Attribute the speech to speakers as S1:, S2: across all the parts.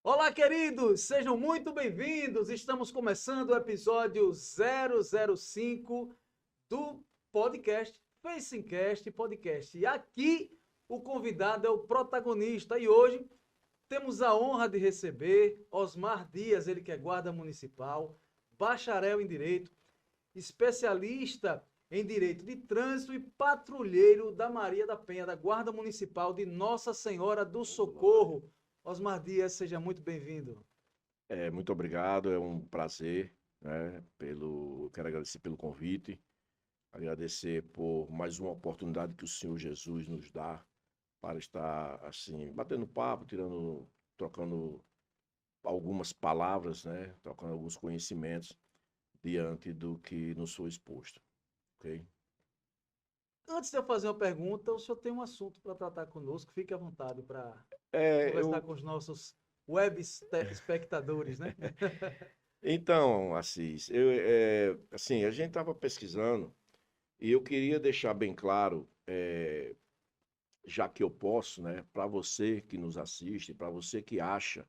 S1: Olá, queridos! Sejam muito bem-vindos! Estamos começando o episódio 005 do podcast Facecast Podcast. E aqui o convidado é o protagonista e hoje temos a honra de receber Osmar Dias, ele que é guarda municipal, bacharel em Direito, especialista em Direito de Trânsito e patrulheiro da Maria da Penha, da Guarda Municipal de Nossa Senhora do Socorro. Osmar Dias, seja muito bem-vindo.
S2: Muito obrigado, é um prazer, né? Quero agradecer pelo convite, agradecer por mais uma oportunidade que o Senhor Jesus nos dá para estar assim, batendo papo, trocando algumas palavras, né? Trocando alguns conhecimentos diante do que nos foi exposto, ok?
S1: Antes de eu fazer uma pergunta, o senhor tem um assunto para tratar conosco, fique à vontade para
S2: É,
S1: conversar
S2: eu,
S1: com os nossos web espectadores, né?
S2: então, Assis, assim, a gente estava pesquisando e eu queria deixar bem claro, já que eu posso, né, para você que nos assiste, para você que acha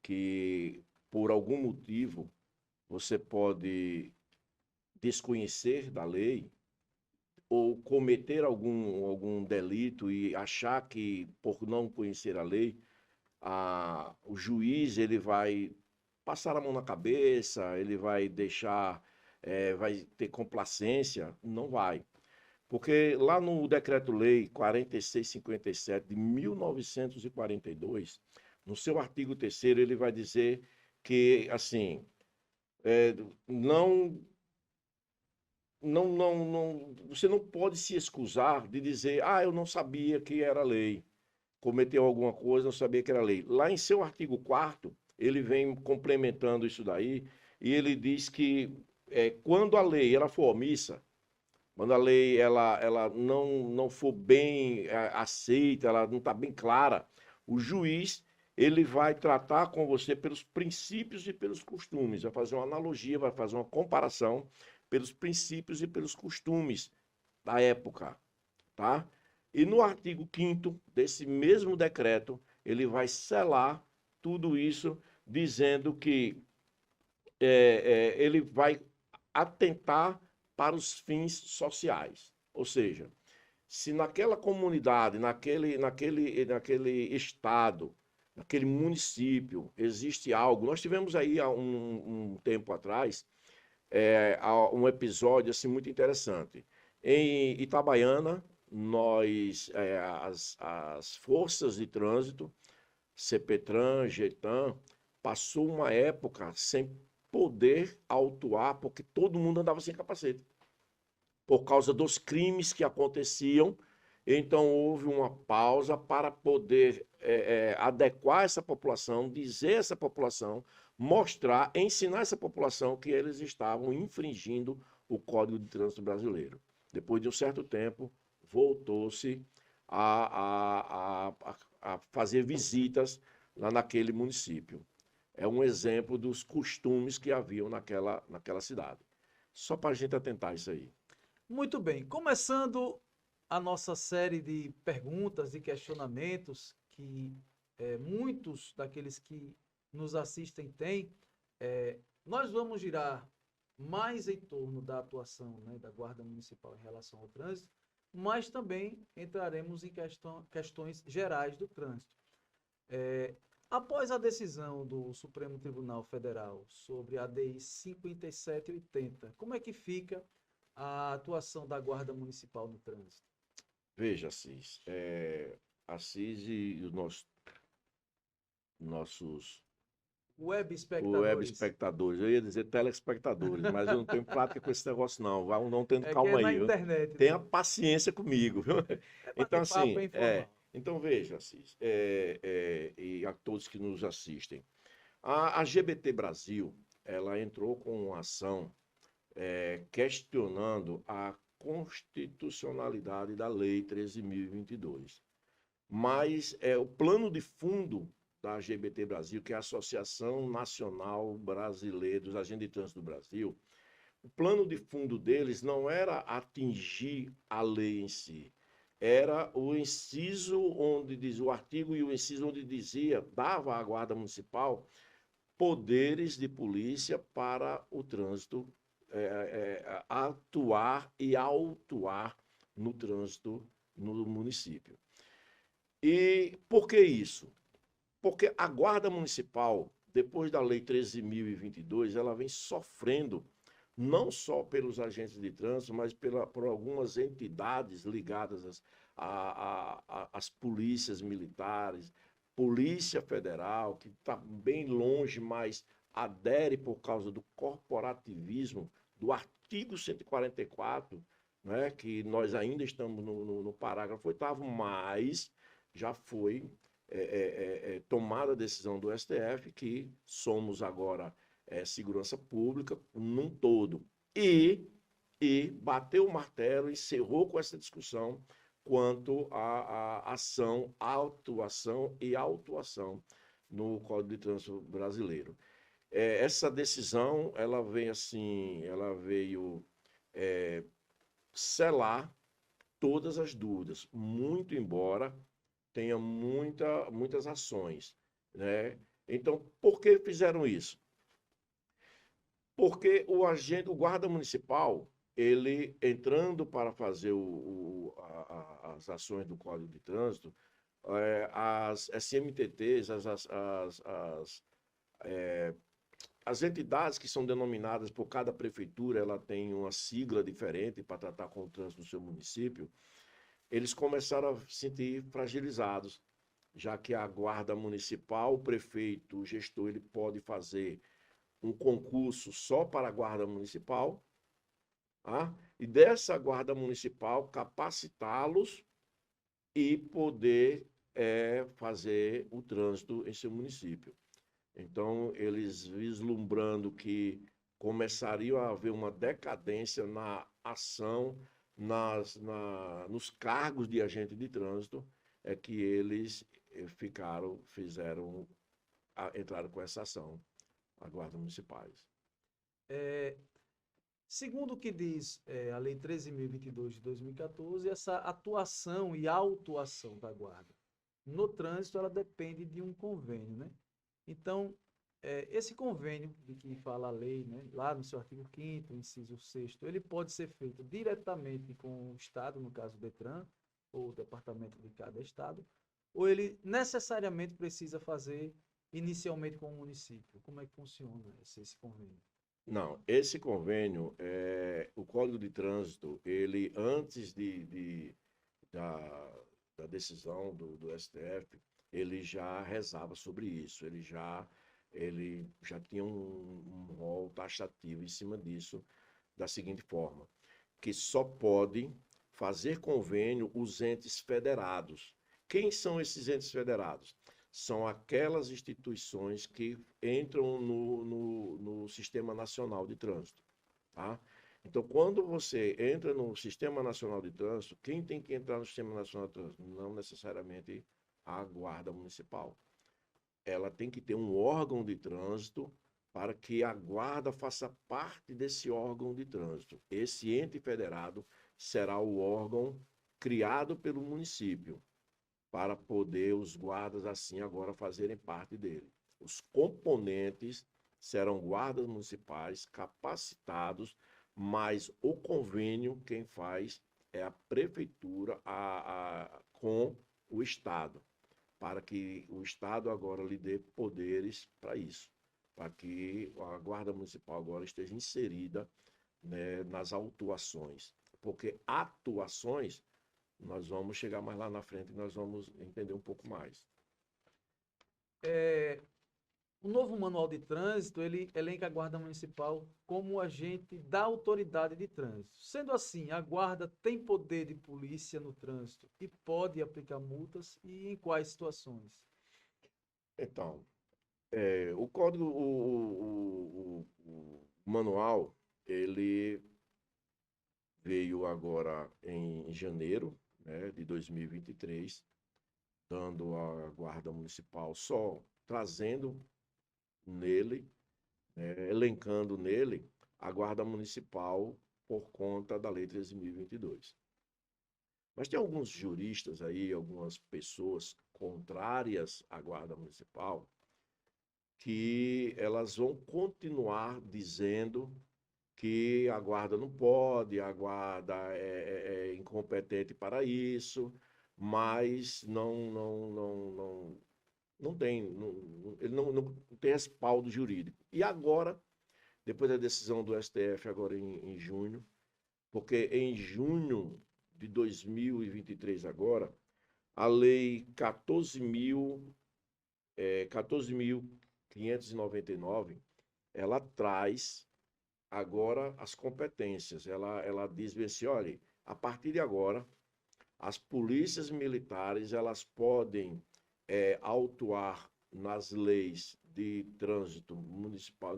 S2: que por algum motivo você pode desconhecer da lei ou cometer algum delito e achar que por não conhecer a lei, o juiz ele vai passar a mão na cabeça, ele vai deixar, vai ter complacência, não vai. Porque lá no Decreto-Lei 4657 de 1942, no seu artigo 3º, ele vai dizer que, assim, é, não, você não pode se excusar de dizer, eu não sabia que era lei, cometeu alguma coisa, não sabia que era lei. Lá em seu artigo 4º, ele vem complementando isso daí, e ele diz que quando a lei ela for omissa, quando a lei ela não for bem aceita, ela não está bem clara, o juiz ele vai tratar com você pelos princípios e pelos costumes, vai fazer uma analogia, vai fazer uma comparação pelos princípios e pelos costumes da época, tá? E no artigo 5º desse mesmo decreto, ele vai selar tudo isso, dizendo que ele vai atentar para os fins sociais. Ou seja, se naquela comunidade, naquele estado, naquele município, existe algo. Nós tivemos aí há um tempo atrás um episódio assim, muito interessante. Em Itabaiana, as forças de trânsito, CPTRAN, GETAN, passou uma época sem poder autuar, porque todo mundo andava sem capacete, por causa dos crimes que aconteciam. Então houve uma pausa para poder adequar essa população, dizer a essa população, mostrar, ensinar essa população que eles estavam infringindo o Código de Trânsito Brasileiro. Depois de um certo tempo, voltou-se a fazer visitas lá naquele município. É um exemplo dos costumes que haviam naquela cidade. Só para a gente atentar isso aí.
S1: Muito bem, começando a nossa série de perguntas e questionamentos que muitos daqueles que nos assistem têm, nós vamos girar mais em torno da atuação, né, da Guarda Municipal em relação ao trânsito, mas também entraremos em questões gerais do trânsito. É, Após a decisão do Supremo Tribunal Federal sobre a DI 5780, como é que fica a atuação da Guarda Municipal no trânsito?
S2: Veja, Assis, Assis e os nossos
S1: Web
S2: web
S1: espectadores.
S2: espectadores, eu ia dizer telespectadores, mas eu não tenho prática com esse negócio não, vai não tendo
S1: É que é
S2: calma
S1: na
S2: aí, viu?
S1: internet,
S2: Tenha
S1: né?
S2: paciência comigo, viu?
S1: É
S2: Então,
S1: bate-papo, é
S2: assim,
S1: informal.
S2: então veja, Assis, e a todos que nos assistem, a GBT Brasil, ela entrou com uma ação questionando a constitucionalidade da Lei 13.022. Mas o plano de fundo da LGBT Brasil, que é a Associação Nacional Brasileira dos Agentes de Trânsito do Brasil, o plano de fundo deles não era atingir a lei em si, era o inciso onde diz o artigo e o inciso onde dizia, dava à Guarda Municipal poderes de polícia para o trânsito, atuar e autuar no trânsito no município. E por que isso? Porque a Guarda Municipal, depois da Lei 13.022, ela vem sofrendo não só pelos agentes de trânsito, mas por algumas entidades ligadas às polícias militares, Polícia Federal, que está bem longe, mas adere por causa do corporativismo do artigo 144, né, que nós ainda estamos no parágrafo 8º, mas já foi tomada a decisão do STF que somos agora segurança pública num todo. E bateu o martelo, encerrou com essa discussão quanto à ação, autuação e autuação no Código de Trânsito brasileiro. Essa decisão, ela veio assim, ela veio selar todas as dúvidas, muito embora tenha muitas ações, né? Então, por que fizeram isso? Porque o guarda municipal, ele entrando para fazer as ações do Código de Trânsito, as SMTTs, as entidades que são denominadas por cada prefeitura, ela tem uma sigla diferente para tratar com o trânsito do seu município, eles começaram a se sentir fragilizados, já que a guarda municipal, o prefeito, o gestor, ele pode fazer um concurso só para a guarda municipal, tá? E dessa guarda municipal capacitá-los e poder fazer o trânsito em seu município. Então, eles vislumbrando que começaria a haver uma decadência na ação, nos cargos de agente de trânsito, é que eles entraram com essa ação, a guarda municipais.
S1: Segundo o que diz a Lei 13.022 de 2014, essa atuação e autuação da guarda no trânsito, ela depende de um convênio, né? Então, esse convênio de que fala a lei, né, lá no seu artigo 5º, inciso 6º, ele pode ser feito diretamente com o Estado, no caso o DETRAN, ou o departamento de cada estado, ou ele necessariamente precisa fazer inicialmente com o município? Como é que funciona esse convênio?
S2: Não, esse convênio, o Código de Trânsito, ele antes da decisão do STF, ele já rezava sobre isso, ele já tinha um rol taxativo em cima disso, da seguinte forma, que só pode fazer convênio os entes federados. Quem são esses entes federados? São aquelas instituições que entram no Sistema Nacional de Trânsito, tá? Então, quando você entra no Sistema Nacional de Trânsito, quem tem que entrar no Sistema Nacional de Trânsito? Não necessariamente a Guarda Municipal. Ela tem que ter um órgão de trânsito para que a guarda faça parte desse órgão de trânsito. Esse ente federado será o órgão criado pelo município, para poder os guardas assim agora fazerem parte dele. Os componentes serão guardas municipais capacitados, mas o convênio quem faz é a prefeitura com o Estado, para que o Estado agora lhe dê poderes para isso, para que a Guarda Municipal agora esteja inserida, né, nas autuações, porque atuações nós vamos chegar mais lá na frente e nós vamos entender um pouco mais.
S1: O novo Manual de Trânsito, ele elenca a Guarda Municipal como agente da autoridade de trânsito. Sendo assim, a Guarda tem poder de polícia no trânsito e pode aplicar multas e em quais situações?
S2: Então, o código, o manual, ele veio agora em janeiro, né, de 2023, dando à Guarda Municipal só trazendo nele, elencando nele a Guarda Municipal por conta da Lei 13.022. Mas tem alguns juristas aí, algumas pessoas contrárias à Guarda Municipal, que elas vão continuar dizendo que a guarda não pode, a guarda é incompetente para isso, mas não tem, ele não tem respaldo jurídico. E agora, depois da decisão do STF, agora em junho, porque em junho de 2023 agora, a lei 14.599, ela traz agora as competências. Ela diz bem assim, olha, a partir de agora, as polícias militares elas podem autuar nas leis de trânsito municipal,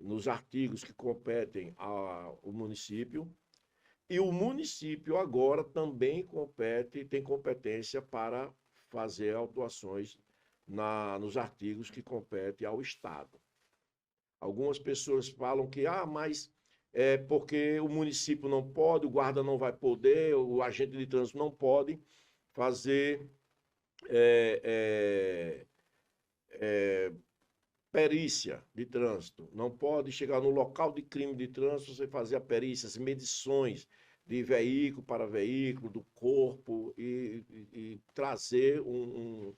S2: nos artigos que competem ao município, e o município agora também tem competência para fazer autuações nos artigos que competem ao Estado. Algumas pessoas falam que, mas é porque o município não pode, o guarda não vai poder, o agente de trânsito não pode fazer é, perícia de trânsito. Não pode chegar no local de crime de trânsito, você fazer a perícia, as medições de veículo para veículo, do corpo, e trazer um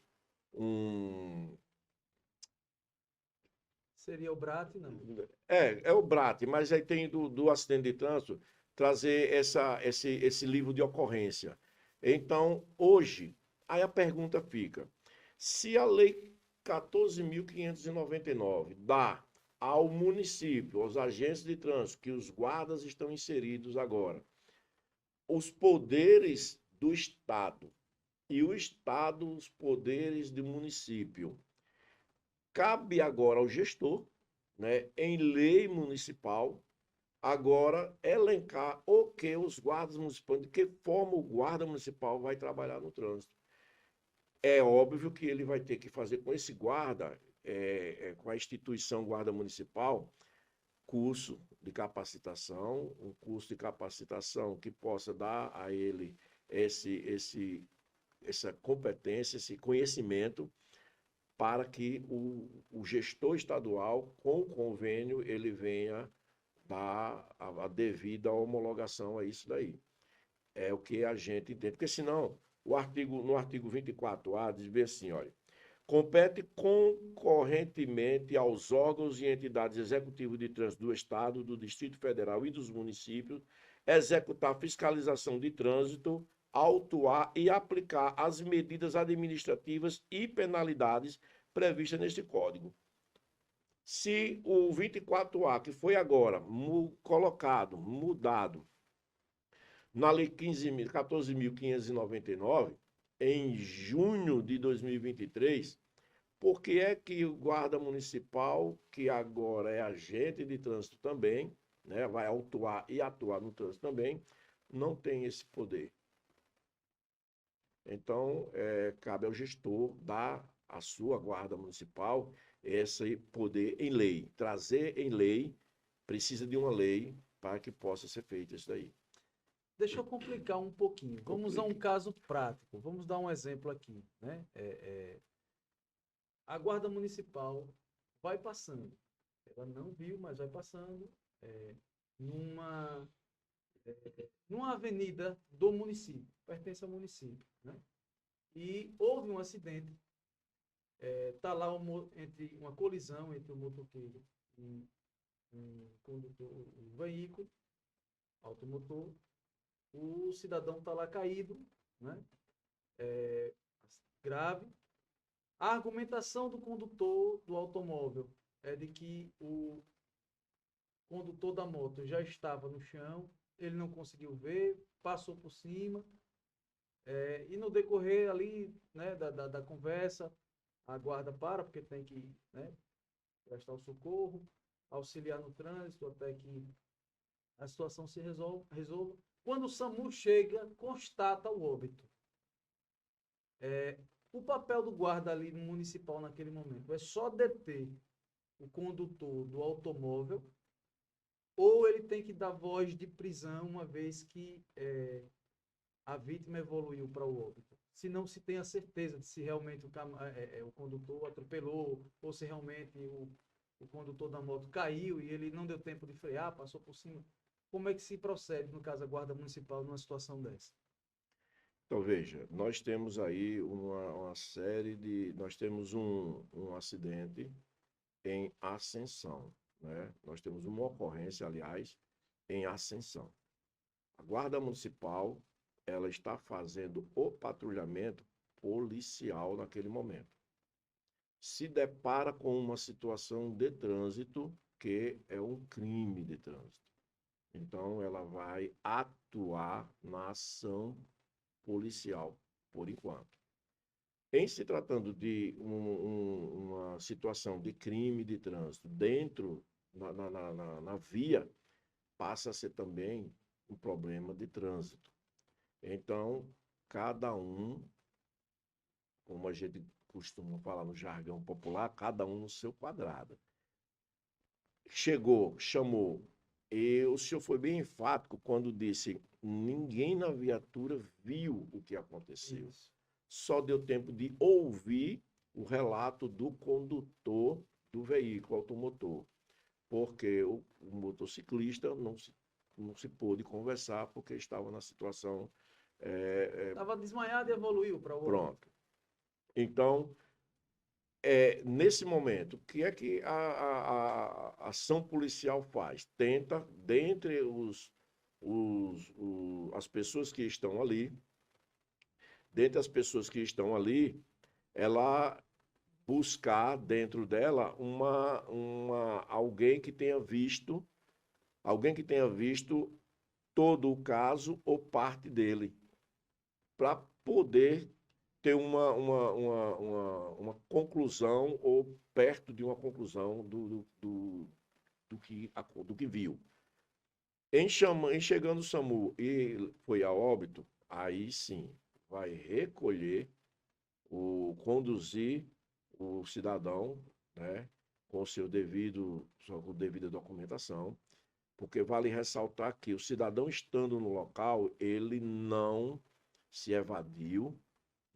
S1: Seria o BRAT, não.
S2: É o BRAT, mas aí tem do acidente de trânsito trazer esse livro de ocorrência. Então, hoje, aí a pergunta fica: se a Lei 14.599 dá ao município, aos agentes de trânsito, que os guardas estão inseridos agora, os poderes do Estado e o Estado os poderes do município, cabe agora ao gestor, né, em lei municipal, agora elencar o que os guardas municipais, de que forma o guarda municipal vai trabalhar no trânsito. É óbvio que ele vai ter que fazer com esse guarda, com a instituição guarda municipal, curso de capacitação, um curso de capacitação que possa dar a ele essa competência, esse conhecimento, para que o gestor estadual, com o convênio, ele venha dar a devida homologação a isso daí. É o que a gente entende. Porque senão, no artigo 24A, diz bem assim, olha, compete concorrentemente aos órgãos e entidades executivas de trânsito do Estado, do Distrito Federal e dos municípios executar fiscalização de trânsito, autuar e aplicar as medidas administrativas e penalidades previstas neste Código. Se o 24A, que foi agora mudado na Lei 14.599, em junho de 2023, por que é que o guarda municipal, que agora é agente de trânsito também, né, vai autuar e atuar no trânsito também, não tem esse poder? Então, cabe ao gestor dar à sua guarda municipal esse poder em lei. Trazer em lei, precisa de uma lei para que possa ser feito isso daí.
S1: Deixa eu complicar um pouquinho. Vamos a um caso prático. Vamos dar um exemplo aqui, né? A guarda municipal vai passando. Ela não viu, mas vai passando numa, numa avenida do município, pertence ao município, né? E houve um acidente. Está lá entre uma colisão entre o motoqueiro e um condutor, um veículo, automotor. O cidadão está lá caído, né? Grave. A argumentação do condutor do automóvel é de que o condutor da moto já estava no chão, ele não conseguiu ver, passou por cima, e no decorrer ali, né, da conversa, a guarda para, porque tem que, né, prestar o socorro, auxiliar no trânsito até que a situação se resolva. Quando o SAMU chega, constata o óbito. O papel do guarda ali no municipal naquele momento é só deter o condutor do automóvel, ou ele tem que dar voz de prisão, uma vez que a vítima evoluiu para o óbito, se não se tem a certeza de se realmente o condutor atropelou, ou se realmente o condutor da moto caiu e ele não deu tempo de frear, passou por cima. Como é que se procede, no caso, a Guarda Municipal, numa situação dessa?
S2: Então, veja, nós temos aí uma série de. Nós temos um acidente em Ascensão, né? Nós temos uma ocorrência, aliás, em Ascensão. A Guarda Municipal, ela está fazendo o patrulhamento policial naquele momento. Se depara com uma situação de trânsito que é um crime de trânsito. Então, ela vai atuar na ação policial, por enquanto. Em se tratando de uma situação de crime de trânsito dentro na via, passa a ser também um problema de trânsito. Então, cada um, como a gente costuma falar no jargão popular, cada um no seu quadrado. Chegou, chamou, e o senhor foi bem enfático quando disse: ninguém na viatura viu o que aconteceu.
S1: Isso.
S2: Só deu tempo de ouvir o relato do condutor do veículo automotor, porque o motociclista não se pôde conversar porque estava na situação.
S1: Estava desmaiado e evoluiu para o óbito.
S2: Pronto. Então, nesse momento, o que é que a ação policial faz? Tenta, dentre as pessoas que estão ali, ela buscar dentro dela alguém que tenha visto todo o caso ou parte dele, para poder ter uma conclusão ou perto de uma conclusão do que viu. Em chegando o SAMU e foi a óbito, aí sim vai conduzir o cidadão, né, com sua devida documentação, porque vale ressaltar que o cidadão estando no local, ele não se evadiu,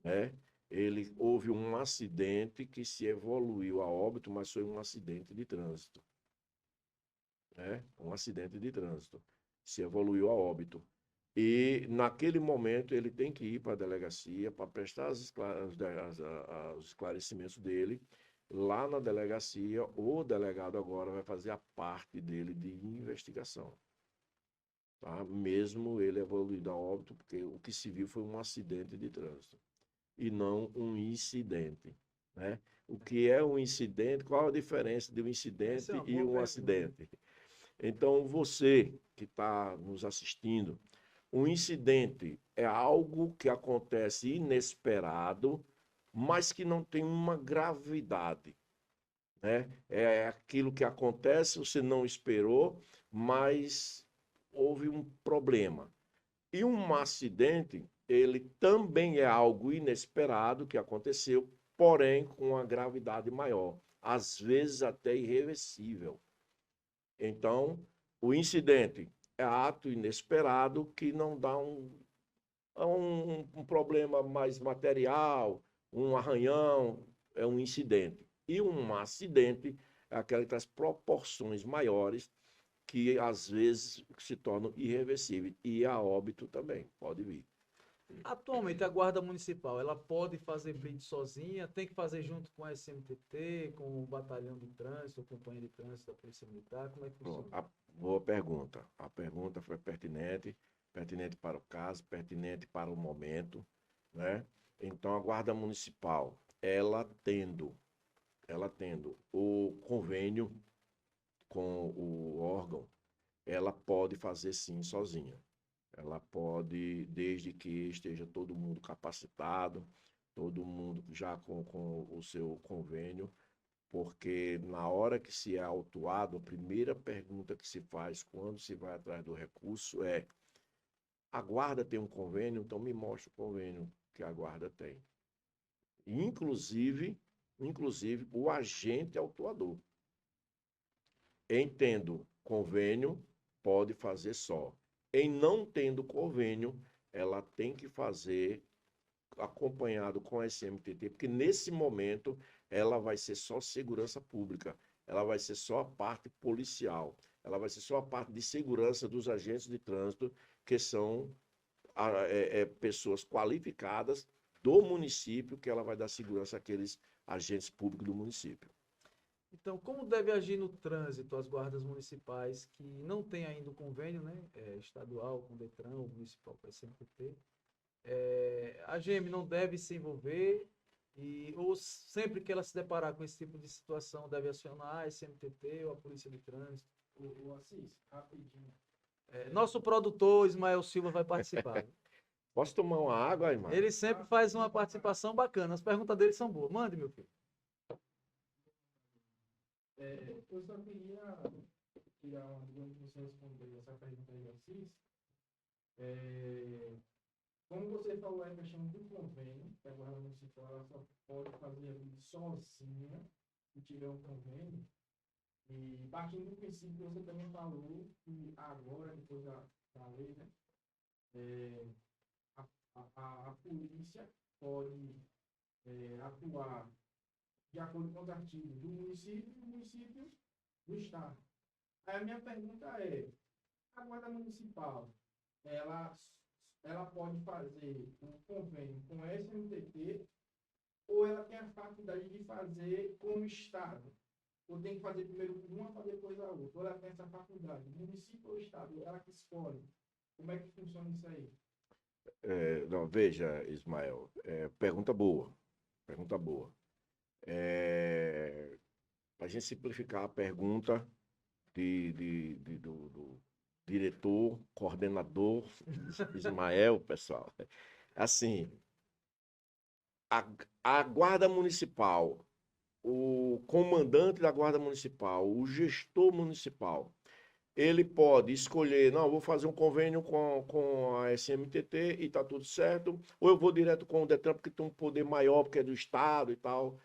S2: né? Houve um acidente que se evoluiu a óbito, mas foi um acidente de trânsito, né? Um acidente de trânsito. Se evoluiu a óbito. E, naquele momento, ele tem que ir para a delegacia para prestar os esclarecimentos dele. Lá na delegacia, o delegado agora vai fazer a parte dele de investigação. Tá? Mesmo ele evoluído a óbito, porque o que se viu foi um acidente de trânsito e não um incidente, né? O que é um incidente? Qual a diferença de um incidente
S1: Essa é uma
S2: e
S1: boa
S2: um
S1: pergunta.
S2: acidente? Então, você que está nos assistindo, um incidente é algo que acontece inesperado, mas que não tem uma gravidade, né? É aquilo que acontece, você não esperou, mas houve um problema. E um acidente, ele também é algo inesperado que aconteceu, porém com uma gravidade maior, às vezes até irreversível. Então, o incidente é ato inesperado que não dá um problema mais material, um arranhão, é um incidente. E um acidente é aquele que traz proporções maiores que às vezes se tornam irreversíveis. E a óbito também pode vir.
S1: Atualmente, a Guarda Municipal, ela pode fazer blitz sozinha, tem que fazer junto com a SMTT, com o Batalhão de Trânsito, a Companhia de Trânsito da Polícia Militar, como é que funciona?
S2: Boa pergunta. A pergunta foi pertinente, pertinente para o caso, pertinente para o momento, né? Então, a Guarda Municipal, ela tendo o convênio com o órgão, ela pode fazer sim sozinha. Ela pode, desde que esteja todo mundo capacitado, todo mundo já com o seu convênio, porque na hora que se é autuado, a primeira pergunta que se faz quando se vai atrás do recurso é: a guarda tem um convênio? Então me mostre o convênio que a guarda tem. Inclusive o agente autuador. Em tendo convênio, pode fazer só. Em não tendo convênio, ela tem que fazer acompanhado com a SMTT, porque nesse momento ela vai ser só segurança pública, ela vai ser só a parte policial, ela vai ser só a parte de segurança dos agentes de trânsito, que são pessoas qualificadas do município, que ela vai dar segurança àqueles agentes públicos do município.
S1: Então, como deve agir no trânsito as guardas municipais que não têm ainda o convênio, né, estadual com o Detran, ou municipal com a SMTT? A GM não deve se envolver ou sempre que ela se deparar com esse tipo de situação deve acionar a SMTT ou a Polícia de Trânsito?
S3: O Assis, rapidinho.
S1: Nosso produtor Ismael Silva vai participar.
S2: Posso tomar uma água, irmão?
S1: Ele sempre faz uma participação bacana. As perguntas dele são boas. Mande, meu filho.
S3: Eu só queria tirar uma dúvida que você respondeu essa pergunta aí, Assis. Como você falou a questão do convênio, que a Guarda Municipal ela só pode fazer ali sozinha se tiver um convênio. E partindo do princípio que você também falou que agora, depois da lei, né, a polícia pode atuar de acordo com os artigos do município e do município do estado. Aí a minha pergunta é, a Guarda Municipal, ela pode fazer um convênio com o SMTT ou ela tem a faculdade de fazer com o estado? Ou tem que fazer primeiro uma para depois a outra? Ou ela tem essa faculdade? O município ou o estado? Ela que escolhe. Como é que funciona isso aí?
S2: Não, veja, Ismael, pergunta boa. Pergunta boa. Para a gente simplificar a pergunta do diretor, coordenador Ismael, pessoal. Assim, a Guarda Municipal, o comandante da Guarda Municipal, o gestor municipal, ele pode escolher, não, vou fazer um convênio com a SMTT e está tudo certo, ou eu vou direto com o Detran, porque tem um poder maior, porque é do Estado e tal,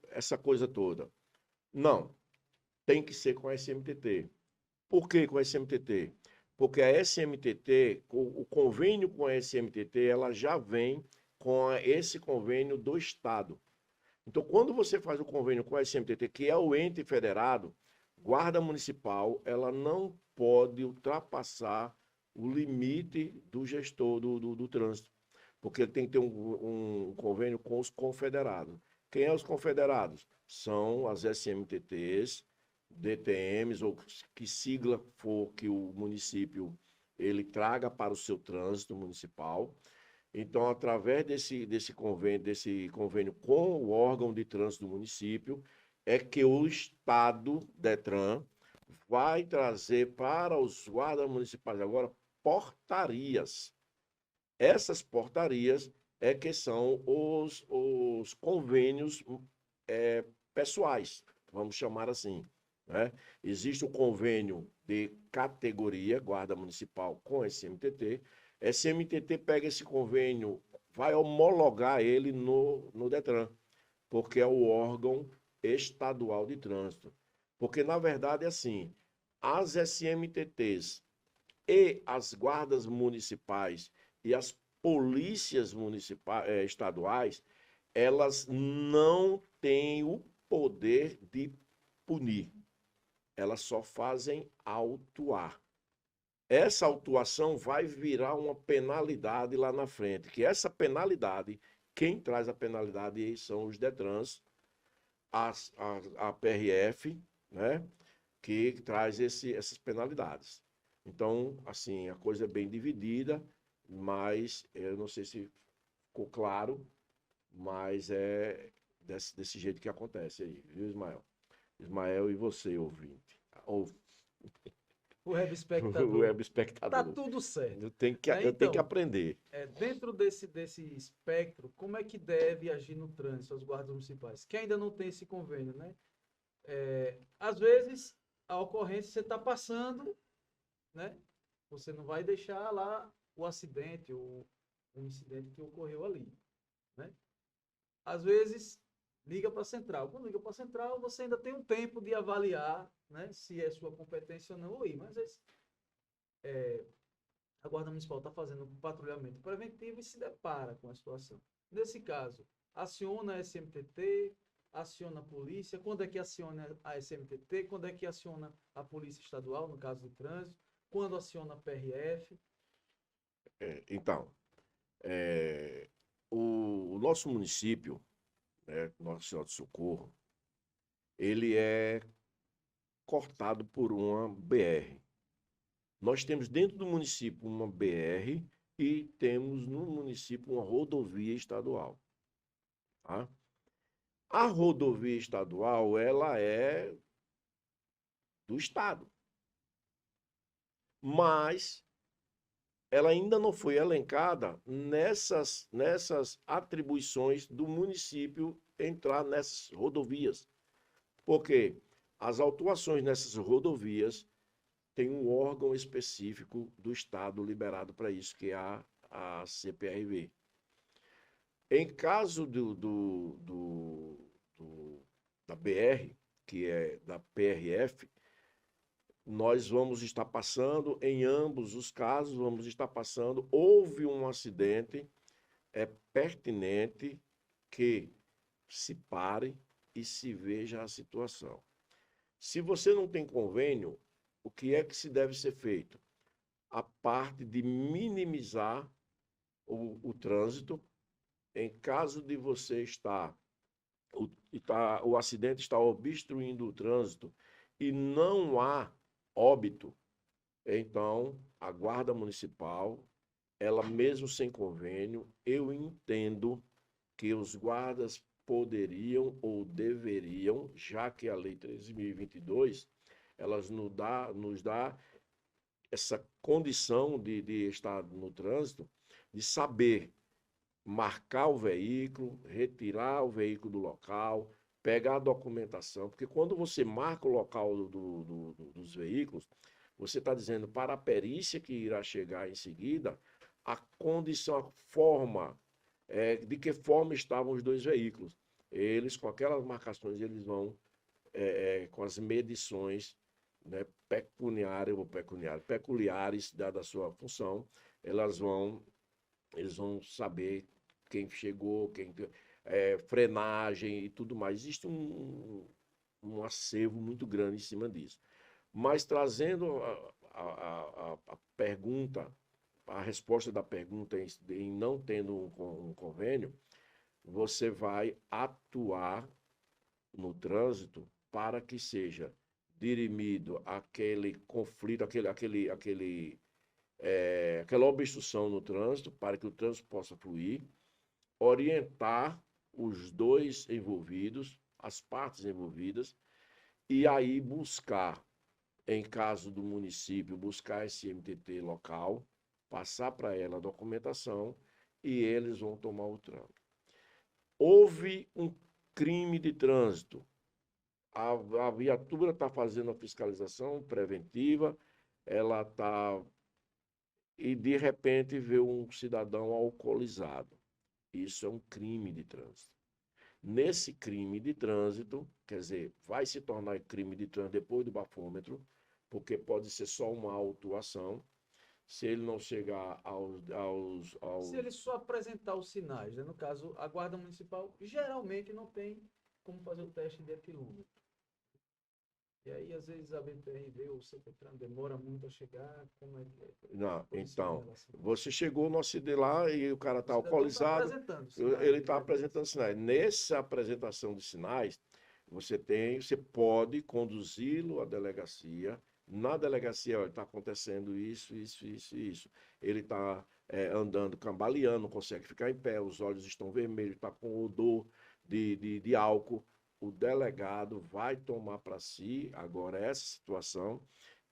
S2: essa coisa toda. Não, tem que ser com a SMTT. Por que com a SMTT? Porque a SMTT, o convênio com a SMTT, ela já vem com esse convênio do Estado. Então, quando você faz o convênio com a SMTT, que é o ente federado, Guarda Municipal, ela não pode ultrapassar o limite do gestor do trânsito, porque ele tem que ter um convênio com os confederados. Quem é os confederados? São as SMTTs, DTMs, ou que sigla for que o município ele traga para o seu trânsito municipal. Então, através desse convênio com o órgão de trânsito do município, é que o Estado, Detran, vai trazer para os guardas municipais agora portarias. Essas portarias é que são os convênios pessoais, vamos chamar assim. Né? Existe o convênio de categoria, Guarda Municipal com SMTT. SMTT pega esse convênio, vai homologar ele no Detran, porque é o órgão estadual de trânsito. Porque, na verdade, é assim, as SMTTs e as guardas municipais e as polícias municipais, estaduais, elas não têm o poder de punir. Elas só fazem autuar. Essa autuação vai virar uma penalidade lá na frente, que essa penalidade, quem traz a penalidade são os Detrans, a PRF, né, que traz essas penalidades. Então, assim, a coisa é bem dividida, mas eu não sei se ficou claro, mas é desse jeito que acontece aí, viu, Ismael? Ismael e você, ouvinte.
S1: O web
S2: O
S1: espectador.
S2: web
S1: Tá
S2: espectador.
S1: tudo certo.
S2: Eu tenho que
S1: Então,
S2: aprender.
S1: dentro desse espectro, como é que deve agir no trânsito as guardas municipais? Que ainda não tem esse convênio, né? Às vezes, a ocorrência você está passando, né? Você não vai deixar lá o acidente ou o incidente que ocorreu ali, né? Às vezes, liga para a central. Quando liga para a central, você ainda tem um tempo de avaliar, né, se é sua competência ou não ir. Mas a Guarda Municipal está fazendo um patrulhamento preventivo e se depara com a situação. Nesse caso, aciona a SMTT, aciona a polícia, quando é que aciona a SMTT, quando é que aciona a Polícia Estadual, no caso do trânsito, quando aciona a PRF.
S2: Então, o nosso município, né, Nossa Senhora do Socorro, ele é cortado por uma BR. Nós temos dentro do município uma BR e temos no município uma rodovia estadual, tá? A rodovia estadual, ela é do estado, mas ela ainda não foi elencada nessas atribuições do município entrar nessas rodovias. Porque as autuações nessas rodovias tem um órgão específico do estado liberado para isso, que é a CPRV. Em caso da BR, que é da PRF, nós vamos estar passando, em ambos os casos, vamos estar passando, houve um acidente, é pertinente que se pare e se veja a situação. Se você não tem convênio, o que é que se deve ser feito? A parte de minimizar o trânsito, em caso de você o acidente está obstruindo o trânsito e não há óbito, então a Guarda Municipal, ela mesmo sem convênio, eu entendo que os guardas poderiam ou deveriam, já que a Lei 13.022, elas nos dá essa condição de estar no trânsito, de saber marcar o veículo, retirar o veículo do local, pegar a documentação, porque quando você marca o local dos veículos, você está dizendo para a perícia que irá chegar em seguida a condição, a forma, de que forma estavam os dois veículos. Eles, com aquelas marcações, eles vão, com as medições, né, peculiares da sua função, eles vão saber quem chegou, frenagem e tudo mais. Existe um acervo muito grande em cima disso. Mas trazendo a pergunta, a resposta da pergunta em não tendo um convênio, você vai atuar no trânsito para que seja dirimido aquele conflito, aquela obstrução no trânsito, para que o trânsito possa fluir, orientar os dois envolvidos, as partes envolvidas, e aí buscar, em caso do município, buscar esse MTT local, passar para ela a documentação e eles vão tomar o trânsito. Houve um crime de trânsito, a viatura está fazendo a fiscalização preventiva, ela está. E de repente vê um cidadão alcoolizado. Isso é um crime de trânsito. Nesse crime de trânsito, quer dizer, vai se tornar crime de trânsito depois do bafômetro, porque pode ser só uma autuação, se ele não chegar
S1: Se ele só apresentar os sinais, né? No caso, a Guarda Municipal geralmente não tem como fazer o teste de etilômetro. E aí, às vezes, a BPRV ou o CPTRAN demora muito a chegar. Como é que é?
S2: Não,
S1: Posição em
S2: então,
S1: relação a isso.
S2: você chegou no acidente lá e o cara
S1: O
S2: está
S1: cidadão está
S2: alcoolizado,
S1: apresentando sinais,
S2: ele está
S1: né?
S2: apresentando sinais. Nessa apresentação de sinais, você pode conduzi-lo à delegacia. Na delegacia, olha, está acontecendo isso, isso, isso, isso. Ele está andando cambaleando, não consegue ficar em pé, os olhos estão vermelhos, está com odor de álcool. O delegado vai tomar para si agora essa situação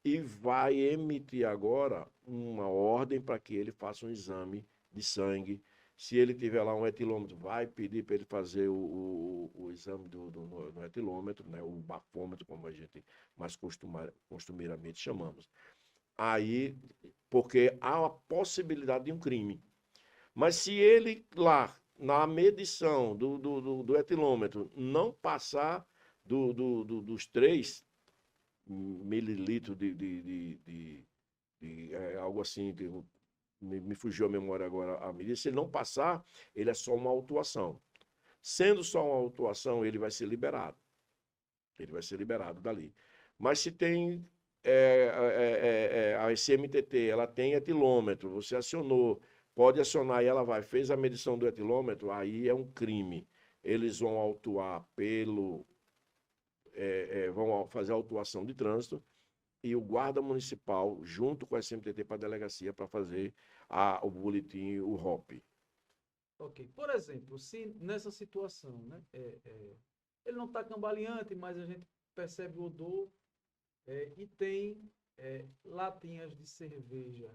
S2: e vai emitir agora uma ordem para que ele faça um exame de sangue. Se ele tiver lá um etilômetro, vai pedir para ele fazer o exame no etilômetro, né? O bafômetro, como a gente mais costumeiramente chamamos. Aí, porque há a possibilidade de um crime. Mas se ele lá, na medição do etilômetro, não passar dos 3 mililitros algo assim, me fugiu a memória agora a medida, se ele não passar, ele é só uma autuação. Sendo só uma autuação, ele vai ser liberado. Ele vai ser liberado dali. Mas se tem a SMTT, ela tem etilômetro, você acionou, pode acionar e ela fez a medição do etilômetro, aí é um crime. Eles vão autuar vão fazer a autuação de trânsito e o guarda municipal, junto com a SMTT, para a delegacia, para fazer o boletim, o ROP.
S1: Ok. Por exemplo, se nessa situação, né, ele não está cambaleante, mas a gente percebe o odor e tem latinhas de cerveja,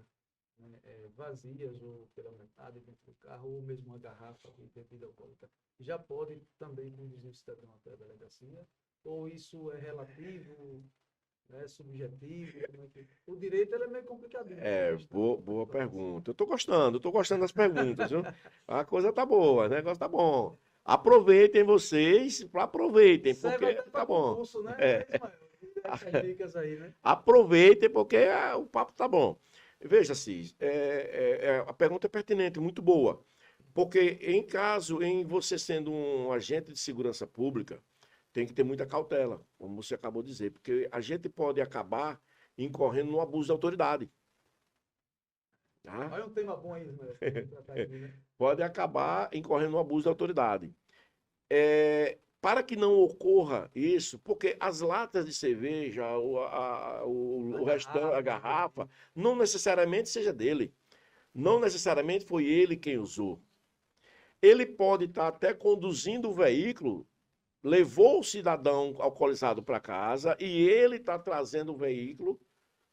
S1: né, vazias ou pela metade dentro do carro, ou mesmo uma garrafa de bebida alcoólica, já pode também conduzir o cidadão até a delegacia? Ou isso é relativo, né, subjetivo? Como é que... O direito ele é meio complicadinho.
S2: Boa pergunta. Eu tô gostando das perguntas, viu? A coisa tá boa, o negócio tá bom. Aproveitem vocês, aproveitem,
S1: Serve
S2: porque
S1: até
S2: tá
S1: para
S2: bom.
S1: concurso, né, Ismael? Essas dicas aí, né?
S2: Aproveitem, porque o papo tá bom. Veja, Cis, a pergunta é pertinente, muito boa. Porque em você sendo um agente de segurança pública, tem que ter muita cautela, como você acabou de dizer, porque a gente pode acabar incorrendo no abuso de autoridade. Tá?
S1: Olha um tema bom aí, Ismael, pra gente tratar aqui, né?
S2: Pode acabar incorrendo no abuso de autoridade. Para que não ocorra isso, porque as latas de cerveja, o restante, a garrafa, não necessariamente seja dele. Não necessariamente foi ele quem usou. Ele pode estar até conduzindo o veículo, levou o cidadão alcoolizado para casa e ele está trazendo o veículo,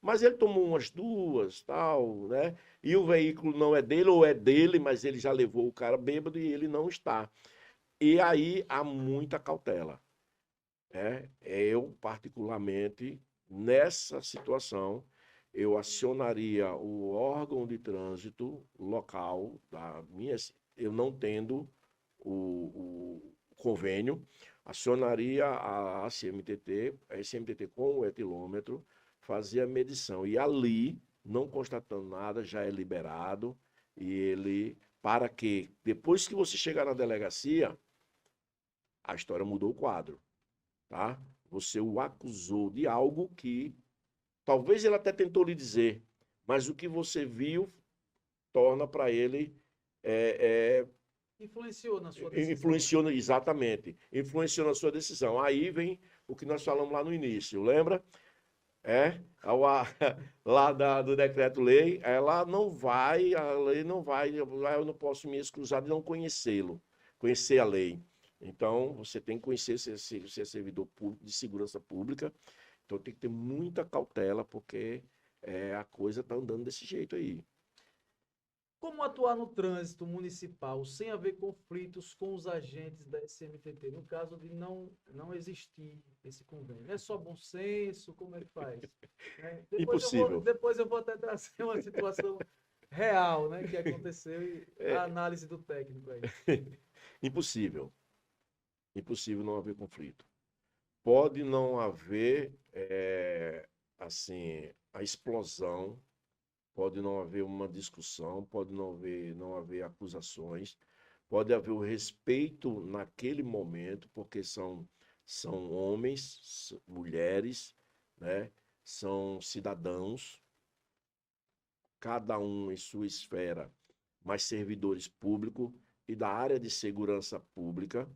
S2: mas ele tomou umas duas, tal, né? E o veículo não é dele, ou é dele, mas ele já levou o cara bêbado e ele não está. E aí há muita cautela. Eu, particularmente, nessa situação, eu acionaria o órgão de trânsito local, eu não tendo o convênio, acionaria a SMTT com o etilômetro, fazia a medição. E ali, não constatando nada, já é liberado. E ele, para que, depois que você chegar na delegacia, a história mudou o quadro, tá? Você o acusou de algo que talvez ele até tentou lhe dizer, mas o que você viu torna para ele
S1: Influenciou na sua decisão.
S2: influenciou exatamente, influenciou na sua decisão. Aí vem o que nós falamos lá no início, lembra? Do decreto-lei, ela não vai, a lei não vai, eu não posso me excusar de não conhecer a lei. Então, você tem que conhecer se é servidor público de segurança pública. Então, tem que ter muita cautela, porque a coisa está andando desse jeito aí.
S1: Como atuar no trânsito municipal sem haver conflitos com os agentes da SMTT, no caso de não existir esse convênio? É só bom senso? Como é que faz?
S2: Impossível.
S1: Depois eu vou até trazer uma situação real, né, que aconteceu e a análise do técnico aí.
S2: Impossível. Impossível não haver conflito. Pode não haver, assim, a explosão, pode não haver uma discussão, pode não haver acusações, pode haver o respeito naquele momento, porque são homens, mulheres, né? São cidadãos, cada um em sua esfera, mas servidores públicos e da área de segurança pública,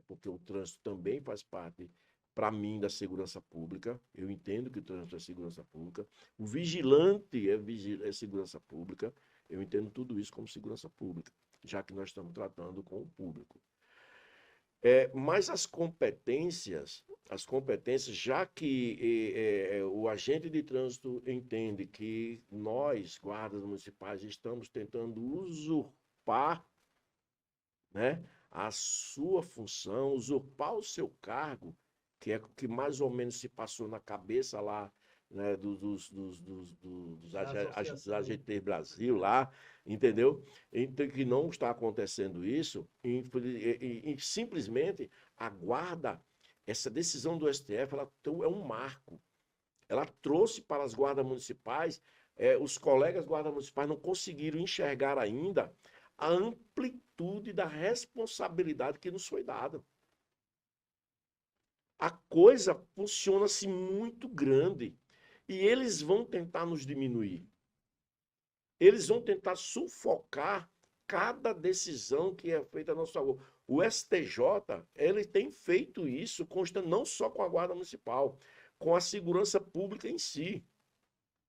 S2: porque o trânsito também faz parte, para mim, da segurança pública. Eu entendo que o trânsito é segurança pública. O vigilante é segurança pública. Eu entendo tudo isso como segurança pública, já que nós estamos tratando com o público. Mas as competências, já que o agente de trânsito entende que nós, guardas municipais, estamos tentando usurpar, né, a sua função, usurpar o seu cargo, que é o que mais ou menos se passou na cabeça lá, né, dos AGT Brasil lá, entendeu? Então, que não está acontecendo isso, e simplesmente aguarda essa decisão do STF, ela é um marco. Ela trouxe para as guardas municipais os colegas guardas municipais não conseguiram enxergar ainda a amplitude da responsabilidade que nos foi dada. A coisa funciona-se muito grande e eles vão tentar nos diminuir. Eles vão tentar sufocar cada decisão que é feita a nosso favor. O STJ, ele tem feito isso não só com a Guarda Municipal, com a segurança pública em si,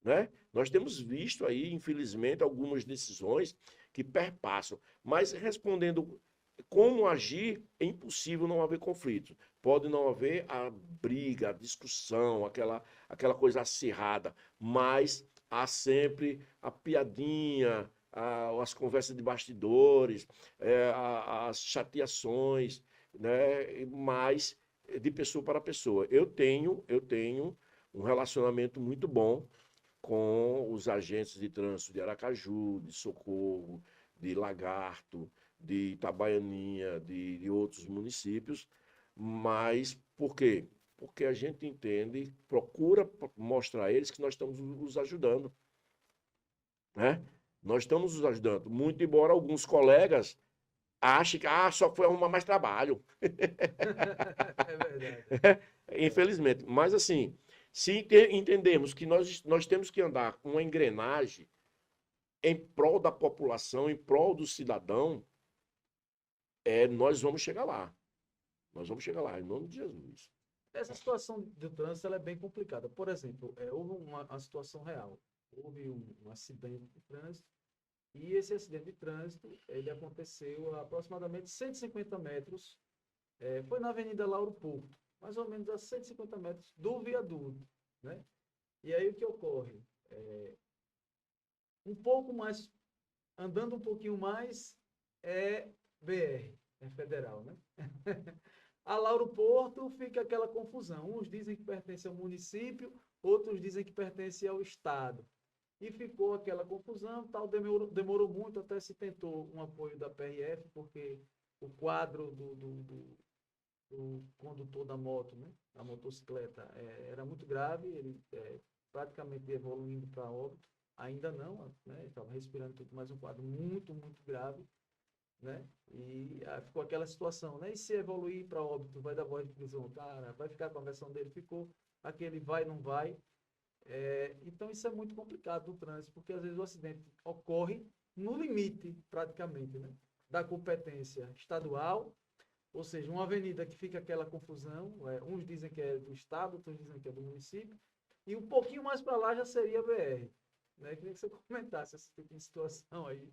S2: né? Nós temos visto aí, infelizmente, algumas decisões que perpassam, mas respondendo como agir, é impossível não haver conflito. Pode não haver a briga, a discussão, aquela coisa acirrada, mas há sempre a piadinha, as conversas de bastidores, as chateações, né? Mas de pessoa para pessoa. Eu tenho um relacionamento muito bom com os agentes de trânsito de Aracaju, de Socorro, de Lagarto, de Itabaianinha, de outros municípios, mas por quê? Porque a gente entende, procura mostrar a eles que nós estamos os ajudando, né? Nós estamos os ajudando, muito embora alguns colegas achem que só foi arrumar mais trabalho.
S1: É verdade.
S2: Infelizmente. Mas assim, se entendemos que nós temos que andar com uma engrenagem em prol da população, em prol do cidadão, nós vamos chegar lá. Nós vamos chegar lá, em nome de Jesus.
S1: Essa situação do trânsito ela é bem complicada. Por exemplo, houve uma situação real. Houve um acidente de trânsito e esse acidente de trânsito ele aconteceu a aproximadamente 150 metros. Foi na Avenida Lauro Porto, mais ou menos a 150 metros do viaduto, né? E aí o que ocorre? Um pouco mais, andando um pouquinho mais, é BR, é federal, né? A Lauro Porto fica aquela confusão. Uns dizem que pertence ao município, outros dizem que pertence ao estado. E ficou aquela confusão, tal, demorou muito, até se tentou um apoio da PRF, porque o quadro do condutor da moto, né, da motocicleta, era muito grave, ele praticamente evoluindo para óbito, ainda não, né, estava respirando tudo, mas um quadro muito, muito grave, né, e ficou aquela situação, né, e se evoluir para óbito, vai dar voz de prisão, cara, vai ficar com a versão dele, ficou aquele vai, não vai. Então isso é muito complicado no trânsito, porque às vezes o acidente ocorre no limite, praticamente, né, da competência estadual, ou seja, uma avenida que fica aquela confusão, uns dizem que é do estado, outros dizem que é do município, e um pouquinho mais para lá já seria a BR. Né? Queria que você comentasse esse tipo de situação aí.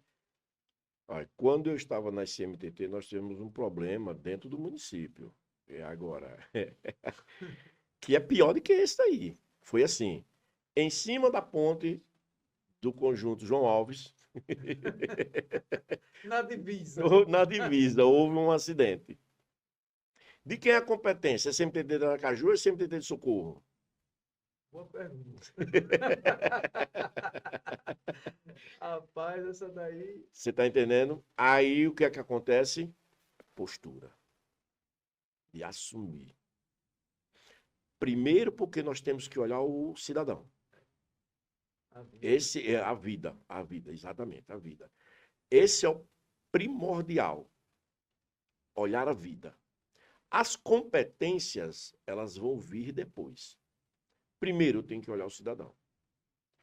S2: Quando eu estava na CMTT, nós tivemos um problema dentro do município. Agora, que é pior do que esse aí. Foi assim, em cima da ponte do conjunto João Alves,
S1: Na divisa.
S2: na divisa, houve um acidente. De quem é a competência? É CMTT de Aracaju ou é CMTT de Socorro?
S1: Boa pergunta. Rapaz, essa daí...
S2: Você está entendendo? Aí o que é que acontece? Postura. De assumir. Primeiro porque nós temos que olhar o cidadão. Esse é a vida, exatamente, a vida. Esse é o primordial. Olhar a vida. As competências, elas vão vir depois. Primeiro, eu tenho que olhar o cidadão.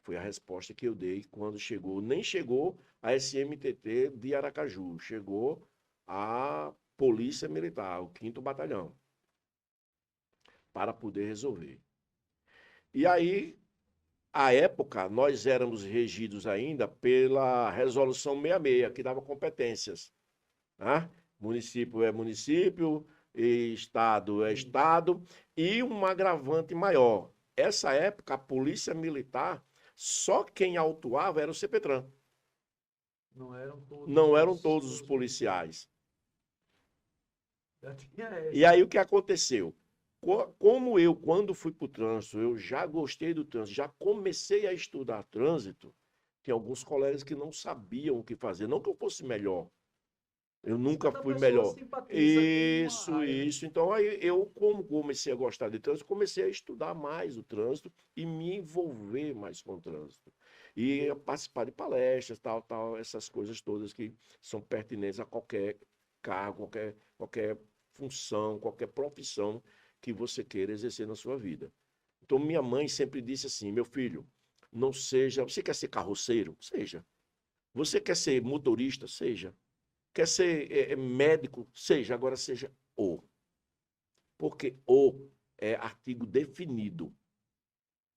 S2: Foi a resposta que eu dei quando chegou. Nem chegou a SMTT de Aracaju. Chegou a Polícia Militar, o 5º Batalhão. Para poder resolver. E aí, à época, nós éramos regidos ainda pela Resolução 66, que dava competências. Né? Município é município, e estado é estado, e um agravante maior. Essa época, a Polícia Militar, só quem autuava era o CPTRAN. Não eram todos os policiais. E aí o que aconteceu? Como eu, quando fui para o trânsito, eu já gostei do trânsito, já comecei a estudar trânsito, tem alguns colegas que não sabiam o que fazer. Não que eu fosse melhor. Eu nunca fui melhor. Isso. Então, aí eu, como comecei a gostar de trânsito, comecei a estudar mais o trânsito e me envolver mais com o trânsito. e participar de palestras, tal, essas coisas todas que são pertinentes a qualquer cargo, qualquer função, qualquer profissão que você queira exercer na sua vida. Então, minha mãe sempre disse assim, meu filho, não seja... Você quer ser carroceiro? Seja. Você quer ser motorista? Seja. Quer ser médico? Seja. Agora seja o. Porque o é artigo definido.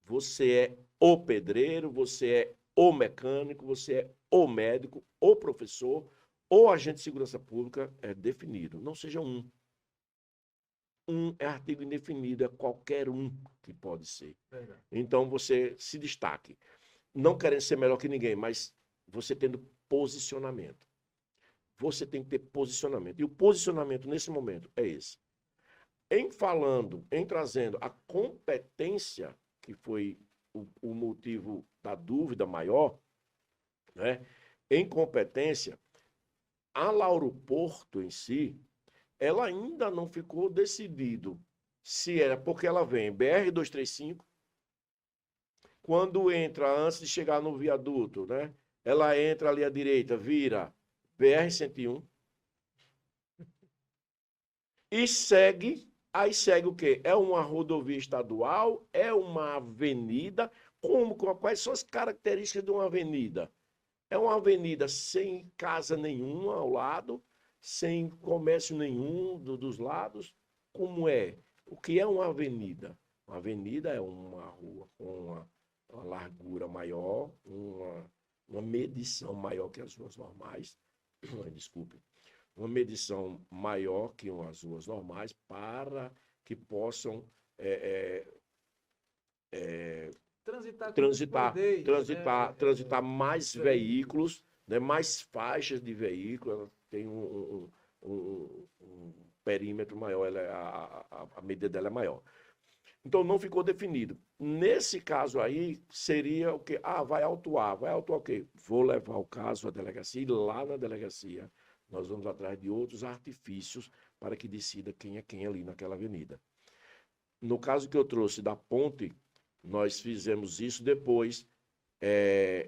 S2: Você é o pedreiro, você é o mecânico, você é o médico, o professor, ou agente de segurança pública, é definido. Não seja um. Um é artigo indefinido, é qualquer um que pode ser.
S1: Verdade.
S2: Então você se destaque. Não querendo ser melhor que ninguém, mas você tendo posicionamento. Você tem que ter posicionamento. E o posicionamento nesse momento é esse. Em trazendo a competência, que foi o motivo da dúvida maior, né? Em competência, a Lauro Porto em si, ela ainda não ficou decidido se era porque ela vem BR-235, quando entra, antes de chegar no viaduto, né? Ela entra ali à direita, vira BR-101 e segue. Aí segue o quê? É uma rodovia estadual? É uma avenida? Quais são as características de uma avenida? É uma avenida sem casa nenhuma ao lado, sem comércio nenhum dos lados. Como é? O que é uma avenida? Uma avenida é uma rua com uma largura maior, uma medição maior que as ruas normais. Desculpe. Uma medição maior que as ruas normais para que possam
S1: Transitar com mais
S2: transitar,
S1: fluidez,
S2: transitar,
S1: né?
S2: transitar mais
S1: veículos.
S2: veículos, né? Mais faixas de veículos, ela tem um perímetro maior, a medida dela é maior. Então não ficou definido. Nesse caso aí, seria o quê? Ah, vai autuar. Vai autuar o quê? Vou levar o caso à delegacia e lá na delegacia nós vamos atrás de outros artifícios para que decida quem é quem ali naquela avenida. No caso que eu trouxe da ponte, nós fizemos isso depois.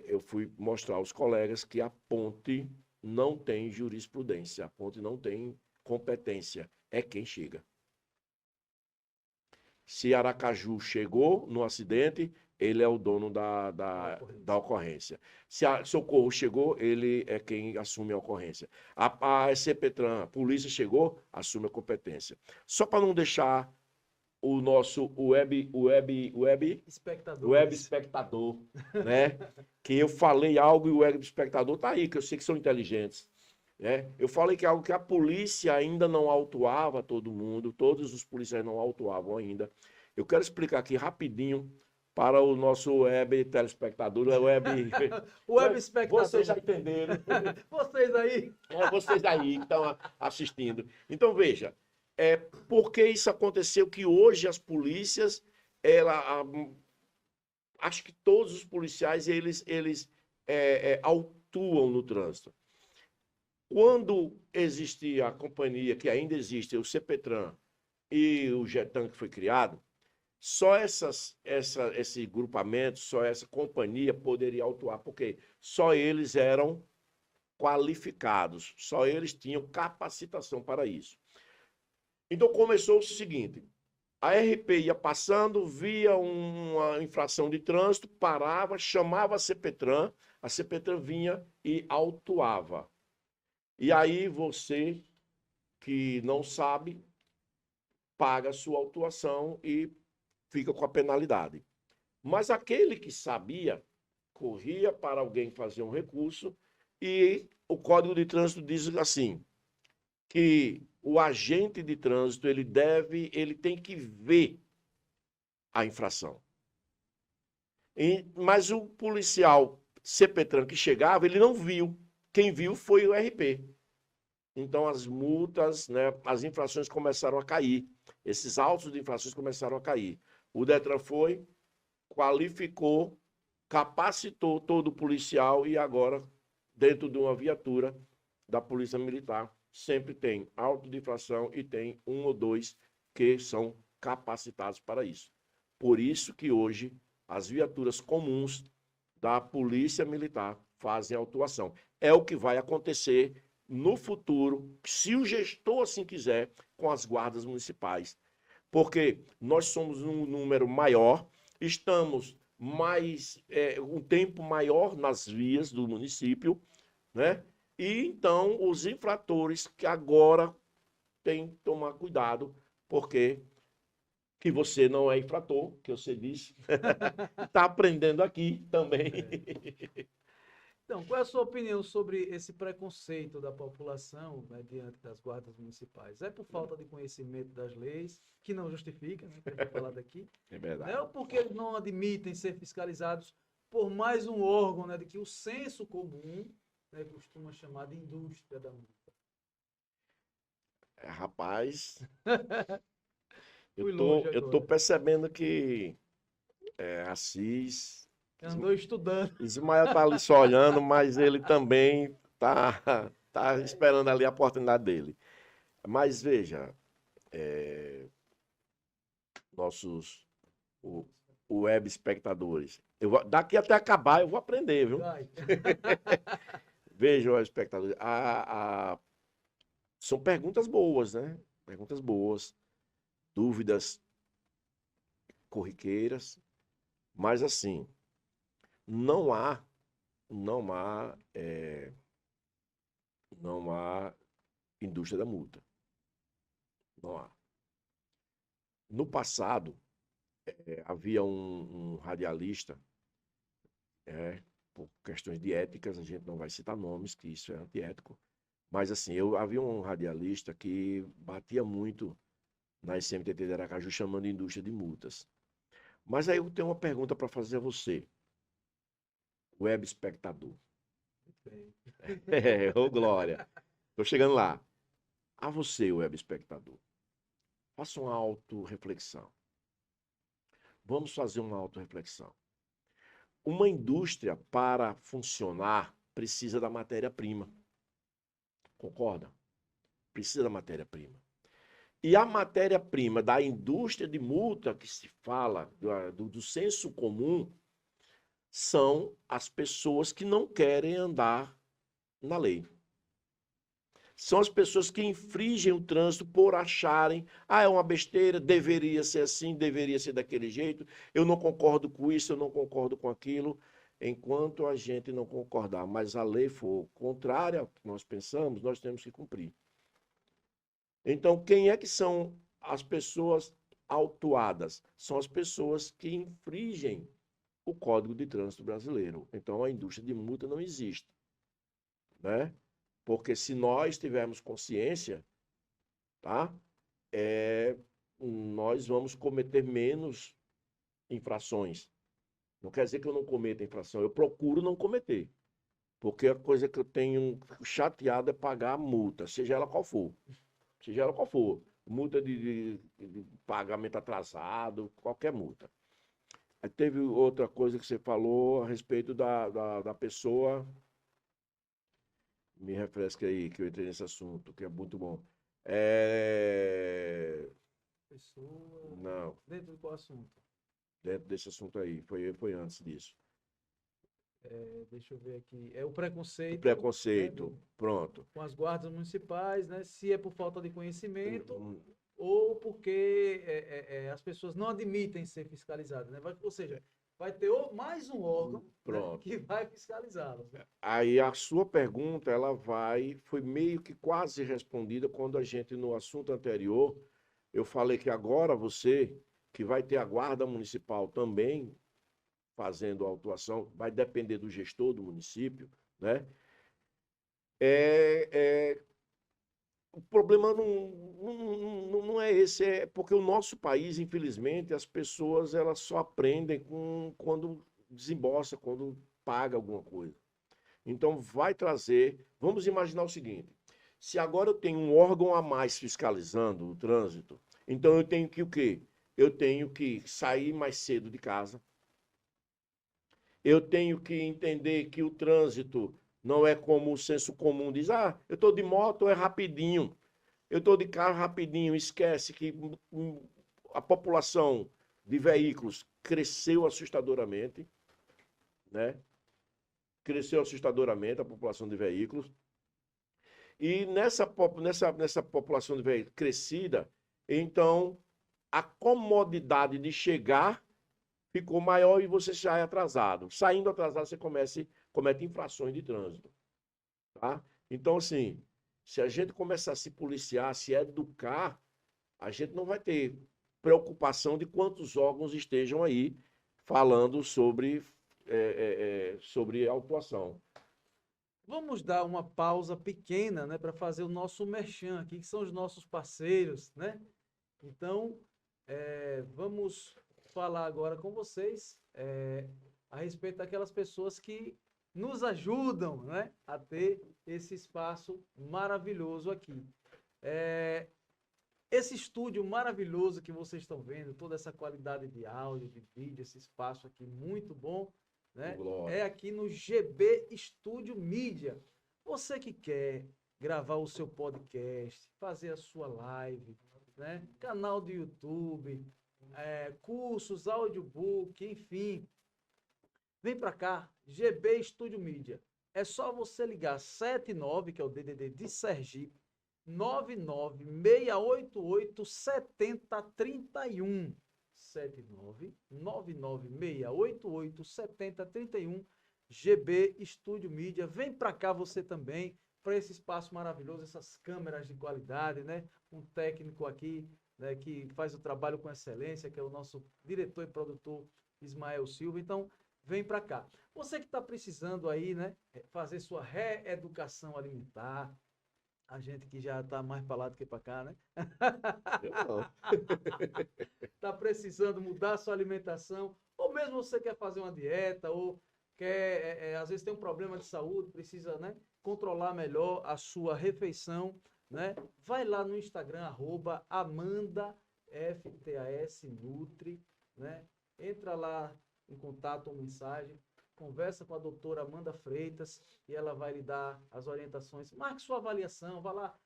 S2: Eu fui mostrar aos colegas que a ponte não tem jurisprudência, a ponte não tem competência, é quem chega. Se Aracaju chegou no acidente, ele é o dono da ocorrência. Se a Socorro chegou, ele é quem assume a ocorrência. A CPTRAN, a polícia chegou, assume a competência. Só para não deixar o nosso web espectador, né? Que eu falei algo e o web espectador tá aí, que eu sei que são inteligentes. Né? Eu falei que é algo que a polícia ainda não autuava todo mundo, todos os policiais não autuavam ainda. Eu quero explicar aqui rapidinho para o nosso web telespectador,
S1: Web espectador.
S2: Vocês já entenderam.
S1: Vocês aí.
S2: Vocês aí que estão assistindo. Então, veja, por que isso aconteceu que hoje as polícias, acho que todos os policiais, eles autuam no trânsito. Quando existia a companhia, que ainda existe, o CPTRAN e o GETAN que foi criado, só esse grupamento, só essa companhia poderia autuar, porque só eles eram qualificados, só eles tinham capacitação para isso. Então começou o seguinte, a RP ia passando, via uma infração de trânsito, parava, chamava a CPTRAN vinha e autuava. E aí você, que não sabe, paga a sua autuação e fica com a penalidade. Mas aquele que sabia, corria para alguém fazer um recurso e o Código de Trânsito diz assim, que o agente de trânsito, ele tem que ver a infração. Mas o policial CPTRAN que chegava, ele não viu. Quem viu foi o RP. Então, as multas, né, as infrações começaram a cair. Esses autos de infrações começaram a cair. O Detran foi, qualificou, capacitou todo o policial e agora, dentro de uma viatura da Polícia Militar, sempre tem auto de infração e tem um ou dois que são capacitados para isso. Por isso que hoje as viaturas comuns da Polícia Militar fazem a autuação. É o que vai acontecer no futuro, se o gestor assim quiser, com as guardas municipais. Porque nós somos um número maior, estamos um tempo maior nas vias do município, né? E então os infratores que agora têm que tomar cuidado, porque que você não é infrator, que você disse, está aprendendo aqui também.
S1: Então, qual é a sua opinião sobre esse preconceito da população, né, diante das guardas municipais? É por falta de conhecimento das leis, que não justifica, né, que a gente falado aqui,
S2: É
S1: né,
S2: verdade.
S1: ou porque eles não admitem ser fiscalizados por mais um órgão, né, de que o senso comum, né, costuma chamar de indústria da multa.
S2: Rapaz,
S1: Fui longe
S2: eu tô
S1: agora.
S2: percebendo que Assis,
S1: Andou estudando.
S2: Ismael tá ali só olhando, mas ele também tá esperando ali a oportunidade dele. Mas veja, nossos o, o web espectadores, daqui até acabar eu vou aprender, viu?
S1: Vai.
S2: Vejam, web espectadores, são perguntas boas, né? Perguntas boas, dúvidas corriqueiras, mas assim, não há, não há, não há indústria da multa. Não há. No passado, havia um radialista, por questões de éticas, a gente não vai citar nomes, que isso é antiético, mas assim, havia um radialista que batia muito na SMTT de Aracaju, chamando de indústria de multas. Mas aí eu tenho uma pergunta para fazer a você, web espectador. Ô Glória, estou chegando lá. A você, web espectador, faça uma autorreflexão. Vamos fazer uma autorreflexão. Uma indústria, para funcionar, precisa da matéria-prima. Concorda? Precisa da matéria-prima. E a matéria-prima da indústria de multa, que se fala, do senso comum, são as pessoas que não querem andar na lei. São as pessoas que infringem o trânsito por acharem, é uma besteira, deveria ser assim, deveria ser daquele jeito, eu não concordo com isso, eu não concordo com aquilo. Enquanto a gente não concordar, mas a lei for contrária ao que nós pensamos, nós temos que cumprir. Então, quem é que são as pessoas autuadas? São as pessoas que infringem o Código de Trânsito Brasileiro. Então, a indústria de multa não existe, né? Porque se nós tivermos consciência, tá? Nós vamos cometer menos infrações. Não quer dizer que eu não cometa infração, eu procuro não cometer. Porque a coisa que eu tenho chateado é pagar a multa, seja ela qual for. Seja ela qual for. Multa de pagamento atrasado, qualquer multa. Aí teve outra coisa que você falou a respeito da pessoa. Me refresca aí, que eu entrei nesse assunto, que é muito bom.
S1: Pessoa.
S2: Não,
S1: Dentro do qual assunto?
S2: dentro desse assunto aí, foi antes disso.
S1: Deixa eu ver aqui. É o preconceito.
S2: O preconceito,
S1: Né,
S2: pronto.
S1: com as guardas municipais, né? Se é por falta de conhecimento ou porque as pessoas não admitem ser fiscalizadas, né? Ou seja, vai ter mais um órgão, né, que vai fiscalizá-las. Né?
S2: Aí a sua pergunta, foi meio que quase respondida quando a gente, no assunto anterior, eu falei que agora você, que vai ter a guarda municipal também fazendo a autuação, vai depender do gestor do município, né? O problema não é esse, é porque o nosso país, infelizmente, as pessoas elas só aprendem quando desembolsa, quando paga alguma coisa. Então vai trazer, vamos imaginar o seguinte, se agora eu tenho um órgão a mais fiscalizando o trânsito, então eu tenho que o quê? Eu tenho que sair mais cedo de casa, eu tenho que entender que o trânsito não é como o senso comum diz, eu estou de moto, é rapidinho. Eu estou de carro rapidinho. Esquece que a população de veículos cresceu assustadoramente, né? cresceu assustadoramente a população de veículos. E nessa população de veículos crescida, então a comodidade de chegar ficou maior e você sai atrasado. Saindo atrasado, você comete infrações de trânsito. Tá? Então, assim, se a gente começar a se policiar, se educar, a gente não vai ter preocupação de quantos órgãos estejam aí falando sobre autuação.
S1: Vamos dar uma pausa pequena, né, para fazer o nosso merchan aqui, que são os nossos parceiros, né? Então, vamos falar agora com vocês a respeito daquelas pessoas que nos ajudam, né, a ter esse espaço maravilhoso aqui. Esse estúdio maravilhoso que vocês estão vendo, toda essa qualidade de áudio, de vídeo, esse espaço aqui muito bom, né?
S2: Glória.
S1: É aqui no GB Estúdio Mídia. Você que quer gravar o seu podcast, fazer a sua live, né? Canal do YouTube, cursos, audiobook, enfim. Vem para cá, GB Estúdio Mídia. É só você ligar 79, que é o DDD de Sergipe, 996887031. 79996887031. GB Estúdio Mídia. Vem para cá você também, para esse espaço maravilhoso, essas câmeras de qualidade, né? Um técnico aqui, né, que faz o trabalho com excelência, que é o nosso diretor e produtor Ismael Silva. Então, vem para cá. Você que está precisando aí, né, fazer sua reeducação alimentar, a gente que já está mais para lá do que para cá, né?
S2: Eu não.
S1: Está precisando mudar a sua alimentação, ou mesmo você quer fazer uma dieta, ou quer, às vezes tem um problema de saúde, precisa, né, controlar melhor a sua refeição, né? Vai lá no Instagram, @AmandaFTASNutri, né? Entra lá em contato ou mensagem, conversa com a doutora Amanda Freitas e ela vai lhe dar as orientações. Marque sua avaliação, vá lá,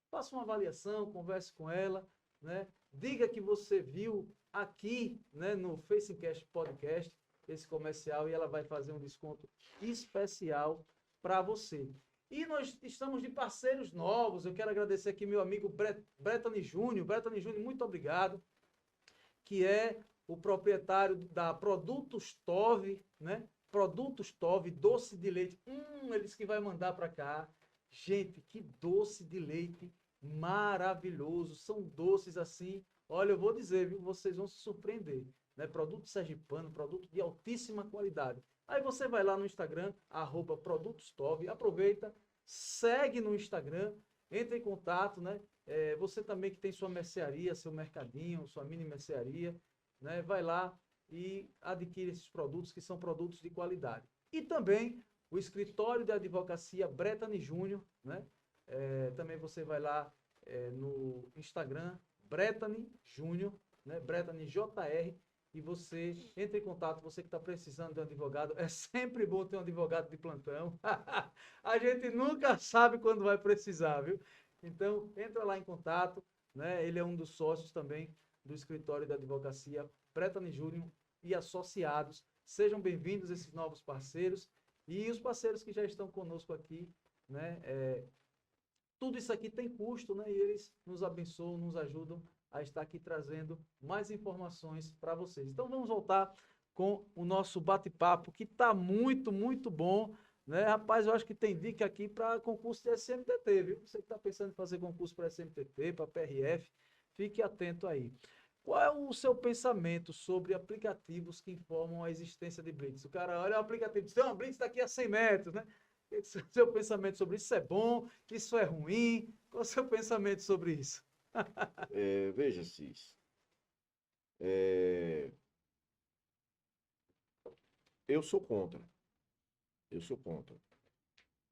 S1: faça uma avaliação, converse com ela, né? Diga que você viu aqui, né, no Facecast Podcast, esse comercial, e ela vai fazer um desconto especial para você. E nós estamos de parceiros novos. Eu quero agradecer aqui meu amigo Bretani Júnior. Bretani Júnior, muito obrigado. Que é o proprietário da Produtos Tove, né? Produtos Tove, doce de leite. Ele disse que vai mandar para cá. Gente, que doce de leite maravilhoso. São doces assim. Olha, eu vou dizer, viu? Vocês vão se surpreender. Né? Produto sergipano, produto de altíssima qualidade. Aí você vai lá no Instagram, @produtostove, aproveita, segue no Instagram, entra em contato, né? Você também que tem sua mercearia, seu mercadinho, sua mini mercearia, né? Vai lá e adquire esses produtos que são produtos de qualidade. E também o escritório de advocacia Bretani Júnior, né? Também você vai lá no Instagram, Bretani Júnior, né? Bretani JR, e você entra em contato, você que está precisando de um advogado. É sempre bom ter um advogado de plantão. A gente nunca sabe quando vai precisar, viu? Então, entra lá em contato, né? Ele é um dos sócios também do escritório da advocacia Bretani Júnior e associados. Sejam bem-vindos esses novos parceiros e os parceiros que já estão conosco aqui, né? Tudo isso aqui tem custo, né? E eles nos abençoam, nos ajudam a estar aqui trazendo mais informações para vocês. Então vamos voltar com o nosso bate-papo, que está muito, muito bom. Né? Rapaz, eu acho que tem dica aqui para concurso de SMTT, viu? Você que está pensando em fazer concurso para SMTT, para PRF, fique atento aí. Qual é o seu pensamento sobre aplicativos que informam a existência de blitz? O cara olha o aplicativo, diz, tem uma blitz daqui a 100 metros, né? O seu pensamento sobre isso? É bom? Isso é ruim? Qual é o seu pensamento sobre isso?
S2: Veja, Cis, eu sou contra. Eu sou contra.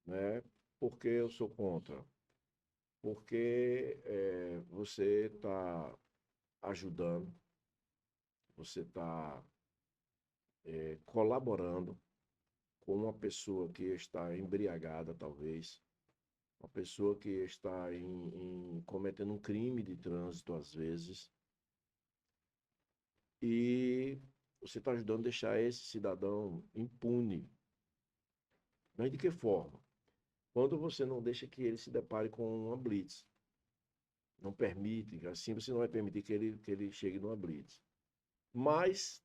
S2: Né? Por que eu sou contra? Porque você está ajudando, você está colaborando com uma pessoa que está embriagada, talvez, uma pessoa que está cometendo um crime de trânsito, às vezes, e você está ajudando a deixar esse cidadão impune. Mas de que forma? Quando você não deixa que ele se depare com uma blitz. Não permite, assim você não vai permitir que ele chegue numa blitz. Mas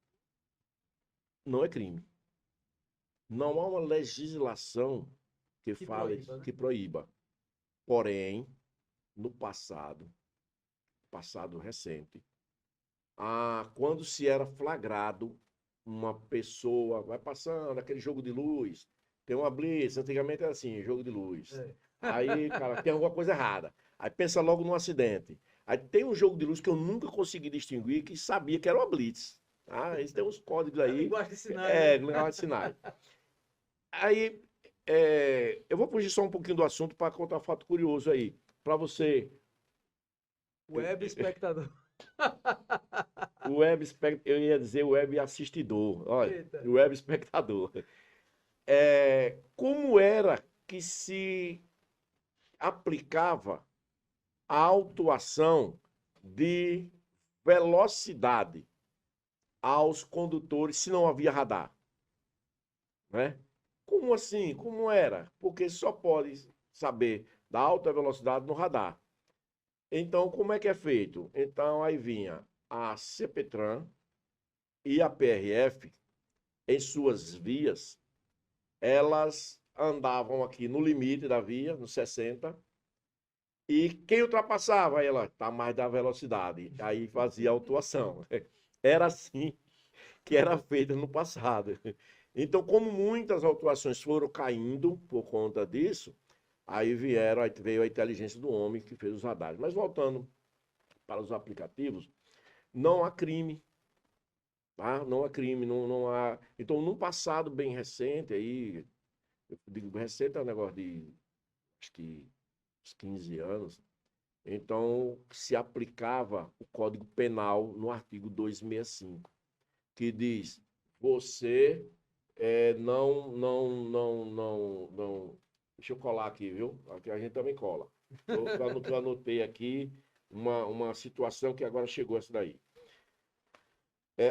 S2: não é crime. Não há uma legislação que fale
S1: proíba, né?
S2: que proíba. Porém, no passado recente, quando se era flagrado uma pessoa, vai passando aquele jogo de luz, tem uma blitz, antigamente era assim, jogo de luz.
S1: É.
S2: Aí, cara, tem alguma coisa errada. Aí pensa logo num acidente. Aí tem um jogo de luz que eu nunca consegui distinguir, que sabia que era uma blitz. Ah, eles têm uns códigos
S1: É
S2: aí.
S1: linguagem de sinais,
S2: É,
S1: né?
S2: linguagem de sinais. Aí, eu vou fugir só um pouquinho do assunto para contar um fato curioso aí. Para você,
S1: Web espectador.
S2: eu ia dizer web assistidor. Olha,
S1: Eita.
S2: web espectador. Como era que se aplicava a autuação de velocidade aos condutores se não havia radar, né? Como assim? Como era? Porque só pode saber da alta velocidade no radar. Então, como é que é feito? Então, aí vinha a CPTRAN e a PRF em suas vias, elas andavam aqui no limite da via, no 60, e quem ultrapassava, aí ela tá mais da velocidade, aí fazia autuação. Era assim que era feita no passado. Então, como muitas autuações foram caindo por conta disso, aí veio a inteligência do homem que fez os radares. Mas voltando para os aplicativos, não há crime, tá? Não há crime, não há. Então, num passado bem recente, aí, eu digo recente é um negócio de acho que uns 15 anos, então se aplicava o Código Penal no artigo 265, que diz: você não. Deixa eu colar aqui, viu? Aqui a gente também cola. Eu anotei aqui uma situação que agora chegou essa daí.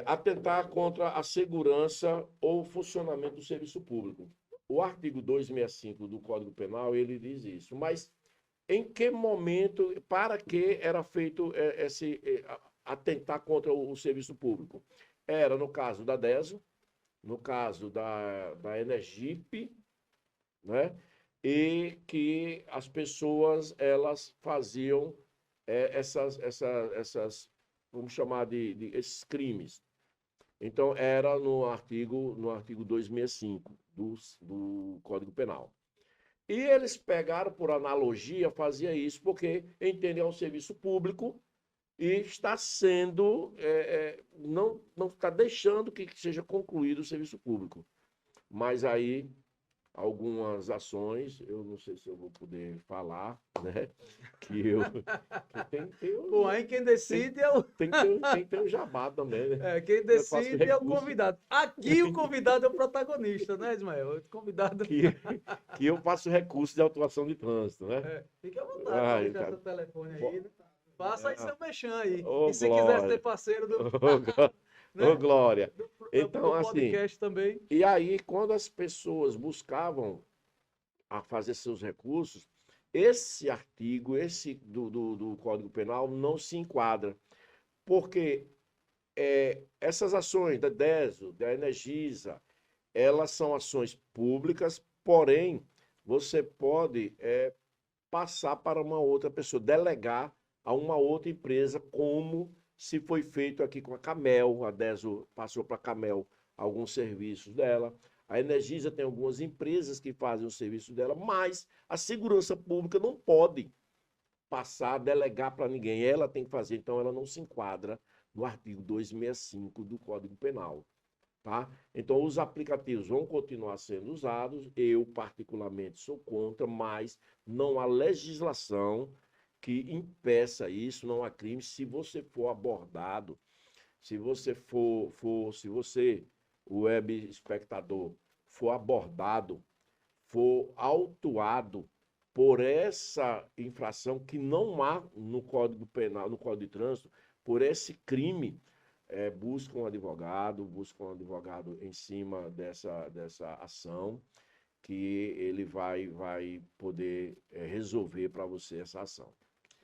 S2: Atentar contra a segurança ou funcionamento do serviço público. O artigo 265 do Código Penal, ele diz isso. Mas em que momento, para que era feito esse atentar contra o serviço público? Era no caso da DESO, no caso da Energip, né? E que as pessoas elas faziam essas, vamos chamar esses crimes. Então era no artigo 265 do Código Penal. E eles pegaram por analogia, fazia isso porque entendem ao serviço público e está sendo, não está deixando que seja concluído o serviço público. Mas aí, algumas ações, eu não sei se eu vou poder falar, né? Que
S1: Bom, aí quem decide é o.
S2: tem que ter um jabá também, né?
S1: Quem
S2: Eu faço
S1: decide é o
S2: recurso.
S1: convidado. Aqui o convidado é o protagonista, né, Ismael? O convidado.
S2: Que eu faço recurso de autuação de trânsito, né?
S1: Fique à vontade para
S2: Ai,
S1: deixar
S2: cara.
S1: seu telefone aí, né? Faça aí seu mexão aí.
S2: Ô,
S1: E se quiser ser
S2: Glória.
S1: parceiro do,
S2: Ô,
S1: né,
S2: Glória. Então,
S1: do
S2: assim,
S1: podcast também.
S2: e aí, quando as pessoas buscavam a fazer seus recursos, esse artigo, esse do Código Penal, não se enquadra. Porque essas ações da DESO, da Energisa, elas são ações públicas, porém, você pode passar para uma outra pessoa, delegar a uma outra empresa, como se foi feito aqui com a Camel, a DESO passou para a Camel alguns serviços dela, a Energisa tem algumas empresas que fazem o serviço dela, mas a segurança pública não pode passar, delegar para ninguém, ela tem que fazer, então ela não se enquadra no artigo 265 do Código Penal. Tá? Então, os aplicativos vão continuar sendo usados. Eu, particularmente, sou contra, mas não há legislação que impeça isso, não há crime. Se você for abordado, se você se você, o web espectador, for abordado, for autuado por essa infração que não há no Código Penal, no Código de Trânsito, por esse crime, busca um advogado em cima dessa ação que ele vai poder resolver para você essa ação,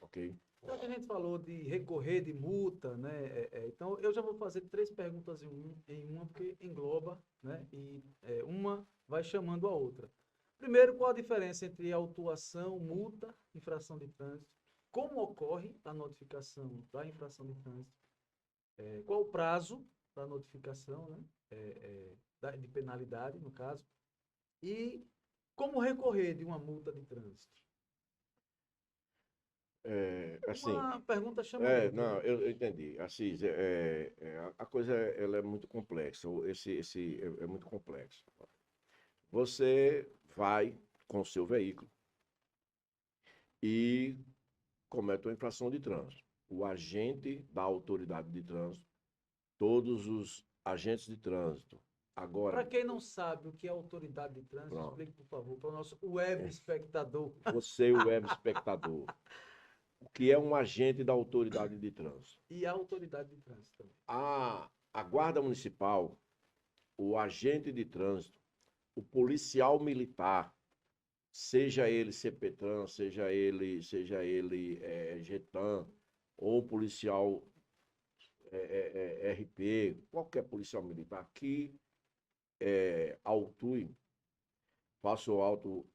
S2: ok?
S1: Já que a gente falou de recorrer de multa, né? Então eu já vou fazer 3 perguntas em uma, porque engloba, né? E uma vai chamando a outra. Primeiro, qual a diferença entre autuação, multa, infração de trânsito? Como ocorre a notificação da infração de trânsito? Qual o prazo da notificação, né? De penalidade, no caso? E como recorrer de uma multa de trânsito?
S2: Assim,
S1: Uma pergunta chama a outra,
S2: não,
S1: né?
S2: eu entendi. Assis, a coisa ela é muito complexa. Esse é muito complexo. Você vai com o seu veículo e comete uma infração de trânsito. O agente da autoridade de trânsito, todos os agentes de trânsito. Agora,
S1: Para quem não sabe o que é autoridade de trânsito,
S2: pronto,
S1: explique, por favor, para o nosso web espectador.
S2: você, o web espectador, o que é um agente da autoridade de trânsito?
S1: E a autoridade de trânsito também.
S2: A Guarda Municipal, o agente de trânsito, o policial militar, seja ele CPTRAN, seja ele GETAN, ou policial RP, qualquer policial militar que autue, faça o auto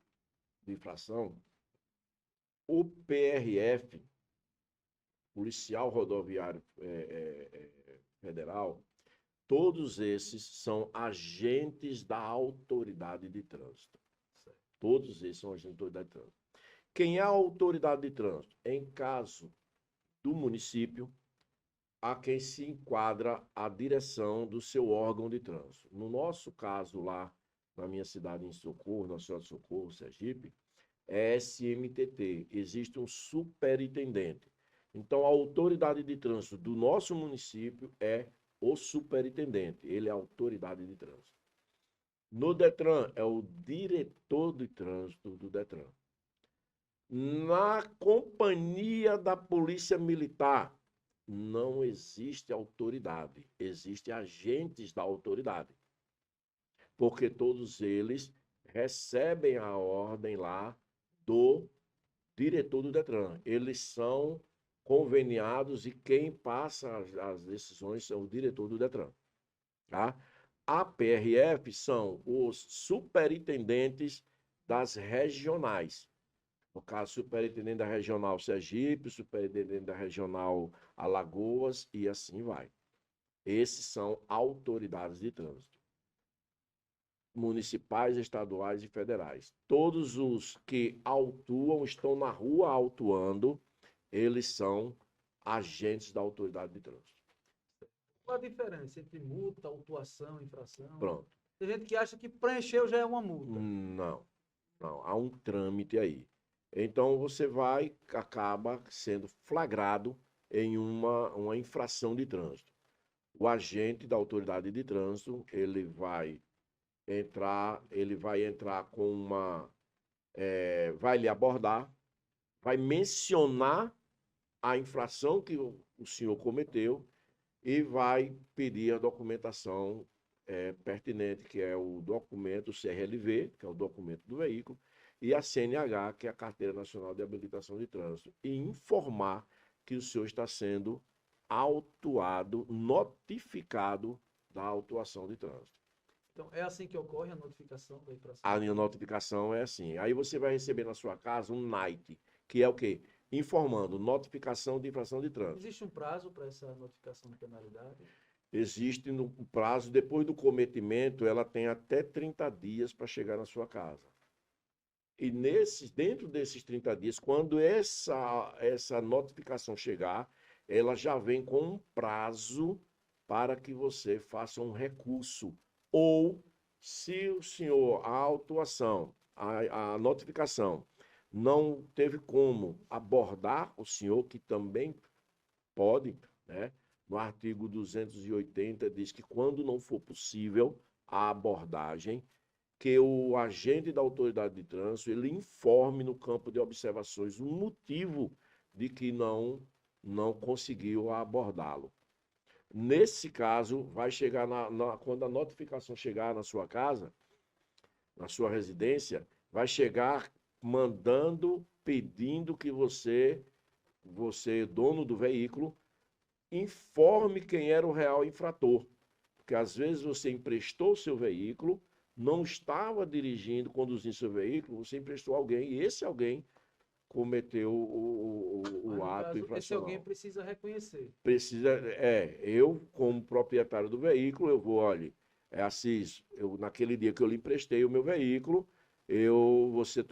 S2: de infração, o PRF, Policial Rodoviário Federal, todos esses são agentes da autoridade de trânsito. Todos esses são agentes da autoridade de trânsito. Quem é a autoridade de trânsito? Em caso do município, a quem se enquadra a direção do seu órgão de trânsito. No nosso caso lá, na minha cidade em Socorro, na cidade de Socorro, Sergipe, é SMTT, existe um superintendente. Então, a autoridade de trânsito do nosso município é o superintendente, ele é a autoridade de trânsito. No Detran, é o diretor de trânsito do Detran. Na companhia da Polícia Militar, não existe autoridade, existem agentes da autoridade. Porque todos eles recebem a ordem lá do diretor do Detran. Eles são conveniados e quem passa as decisões é o diretor do Detran. Tá? A PRF são os superintendentes das regionais. No caso, superintendente da regional Sergipe, superintendente da regional Alagoas e assim vai. Esses são autoridades de trânsito. Municipais, estaduais e federais. Todos os que autuam, estão na rua autuando, eles são agentes da autoridade de trânsito.
S1: Qual a diferença entre multa, autuação, infração?
S2: Pronto.
S1: Tem gente que acha que preencheu já é uma multa.
S2: Não, há um trâmite aí. Então você acaba sendo flagrado em uma infração de trânsito. O agente da autoridade de trânsito, ele vai entrar com vai lhe abordar, vai mencionar a infração que o senhor cometeu e vai pedir a documentação pertinente, que é o documento CRLV, que é o documento do veículo, e a CNH, que é a Carteira Nacional de Habilitação de Trânsito, e informar que o senhor está sendo autuado, notificado da autuação de trânsito.
S1: Então, é assim que ocorre a notificação da infração?
S2: A notificação é assim. Aí você vai receber na sua casa um NIT, que é o quê? Informando, notificação de infração de trânsito.
S1: Existe um prazo para essa notificação de penalidade?
S2: Existe um prazo, depois do cometimento, ela tem até 30 dias para chegar na sua casa. E dentro desses 30 dias, quando essa notificação chegar, ela já vem com um prazo para que você faça um recurso. Ou, se o senhor, a autuação, a notificação, não teve como abordar o senhor, que também pode, né? No artigo 280 diz que quando não for possível a abordagem, que o agente da autoridade de trânsito, ele informe no campo de observações o motivo de que não conseguiu abordá-lo. Nesse caso, vai chegar quando a notificação chegar na sua casa, na sua residência, vai chegar mandando, pedindo que você, dono do veículo, informe quem era o real infrator. Porque às vezes você emprestou o seu veículo, não estava dirigindo, conduzindo seu veículo, você emprestou alguém e esse alguém cometeu
S1: Mas,
S2: o
S1: no
S2: ato
S1: caso, esse alguém
S2: infracional.
S1: precisa reconhecer.
S2: Precisa, eu, como proprietário do veículo, eu vou, olha, Assis, naquele dia que eu lhe emprestei o meu veículo, você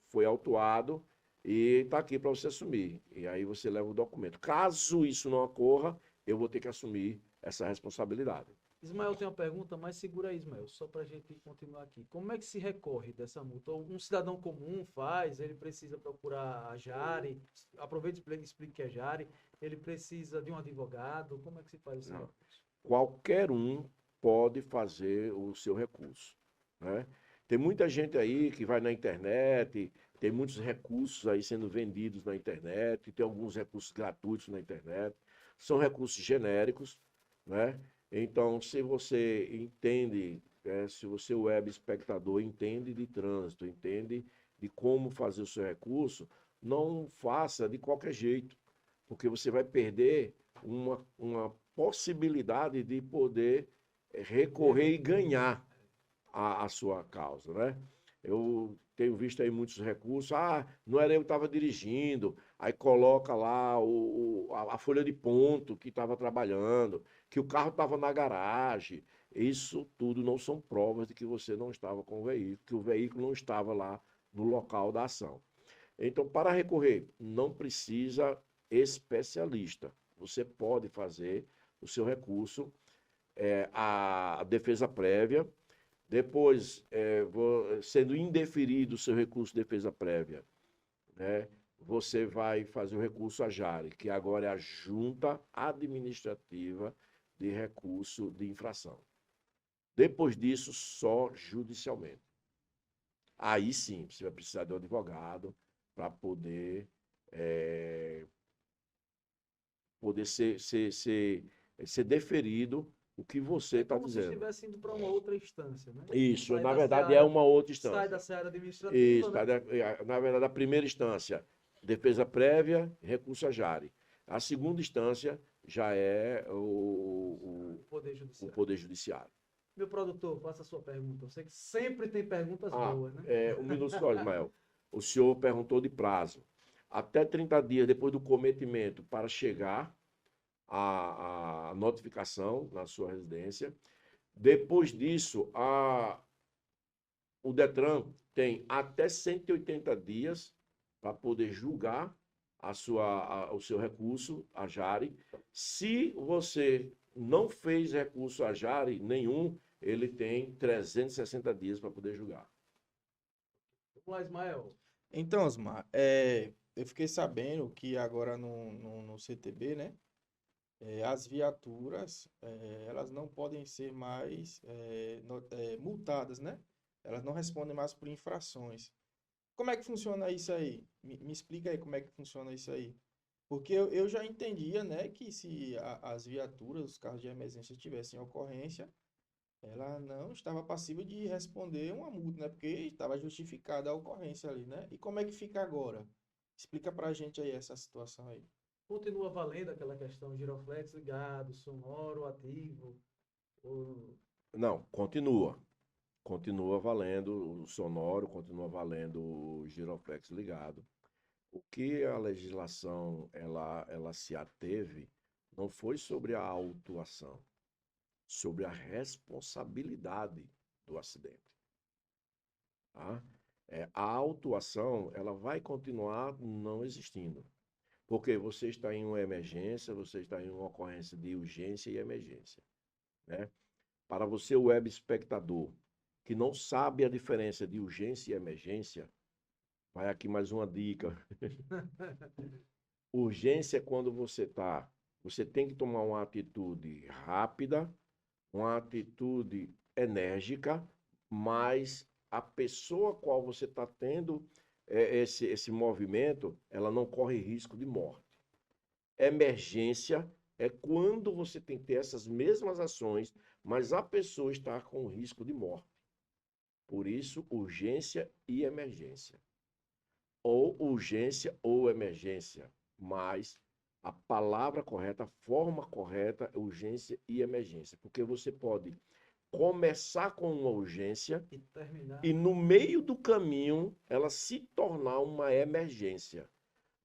S2: foi autuado e está aqui para você assumir. E aí você leva o documento. Caso isso não ocorra, eu vou ter que assumir essa responsabilidade.
S1: Ismael tem uma pergunta, mas segura aí, Ismael, só para a gente continuar aqui. Como é que se recorre dessa multa? Um cidadão comum faz, ele precisa procurar a Jari, aproveita e explique que é Jari, ele precisa de um advogado, como é que se faz esse
S2: Não.
S1: recurso?
S2: Qualquer um pode fazer o seu recurso, né? Tem muita gente aí que vai na internet, tem muitos recursos aí sendo vendidos na internet, tem alguns recursos gratuitos na internet, são recursos genéricos, né? Então, se você entende, se você, web espectador, entende de trânsito, entende de como fazer o seu recurso, não faça de qualquer jeito, porque você vai perder uma possibilidade de poder recorrer e ganhar a sua causa, né? Eu tenho visto aí muitos recursos, não era eu que estava dirigindo, aí coloca lá a folha de ponto que estava trabalhando, que o carro estava na garagem. Isso tudo não são provas de que você não estava com o veículo, que o veículo não estava lá no local da ação. Então, para recorrer, não precisa especialista. Você pode fazer o seu recurso, a defesa prévia. Depois, sendo indeferido o seu recurso de defesa prévia, né, você vai fazer o recurso à JARE, que agora é a Junta Administrativa de Recurso de Infração. Depois disso, só judicialmente. Aí sim, você vai precisar de um advogado para poder ser deferido o que você
S1: É
S2: está
S1: como se
S2: dizendo.
S1: estivesse indo para uma outra instância, né?
S2: Isso,
S1: Sai
S2: na
S1: da
S2: verdade, é
S1: seara,
S2: uma outra
S1: sai da
S2: instância.
S1: seara administrativa,
S2: Isso,
S1: né?
S2: na verdade, a primeira instância, defesa prévia, recurso a jare. A segunda instância já é
S1: Poder
S2: o
S1: Judiciário.
S2: Poder Judiciário.
S1: Meu produtor, faça a sua pergunta. Eu sei que sempre tem perguntas boas, né?
S2: Um minuto só, Ismael. O senhor perguntou de prazo. Até 30 dias depois do cometimento para chegar a notificação na sua residência. Depois disso, o Detran tem até 180 dias para poder julgar o seu recurso, a JARE. Se você não fez recurso a JARE nenhum, ele tem 360 dias para poder julgar.
S1: Vamos lá, Ismael.
S4: Então, Osmar, eu fiquei sabendo que agora no CTB, né, as viaturas, elas não podem ser mais multadas, né? Elas não respondem mais por infrações. Como é que funciona isso aí? Me explica aí como é que funciona isso aí. Porque eu já entendia, né, que se as viaturas, os carros de emergência tivessem ocorrência, ela não estava passível de responder uma multa, né? Porque estava justificada a ocorrência ali, né? E como é que fica agora? Explica pra gente aí essa situação aí.
S1: Continua valendo aquela questão giroflex ligado, sonoro, ativo. Ou...
S2: Não, continua. Continua valendo o sonoro, continua valendo o giroflex ligado. O que a legislação ela se ateve não foi sobre a autuação, sobre a responsabilidade do acidente. Tá? A autuação ela vai continuar não existindo, porque você está em uma emergência, você está em uma ocorrência de urgência e emergência, né? Para você, o web espectador, que não sabe a diferença de urgência e emergência, vai aqui mais uma dica. Urgência é quando você tem que tomar uma atitude rápida, uma atitude enérgica, mas a pessoa a qual você está tendo esse movimento, ela não corre risco de morte. Emergência é quando você tem que ter essas mesmas ações, mas a pessoa está com risco de morte. Por isso, urgência e emergência. Ou urgência ou emergência. Mas a palavra correta, a forma correta é urgência e emergência. Porque você pode começar com uma urgência
S1: E terminar.
S2: e no meio do caminho ela se tornar uma emergência.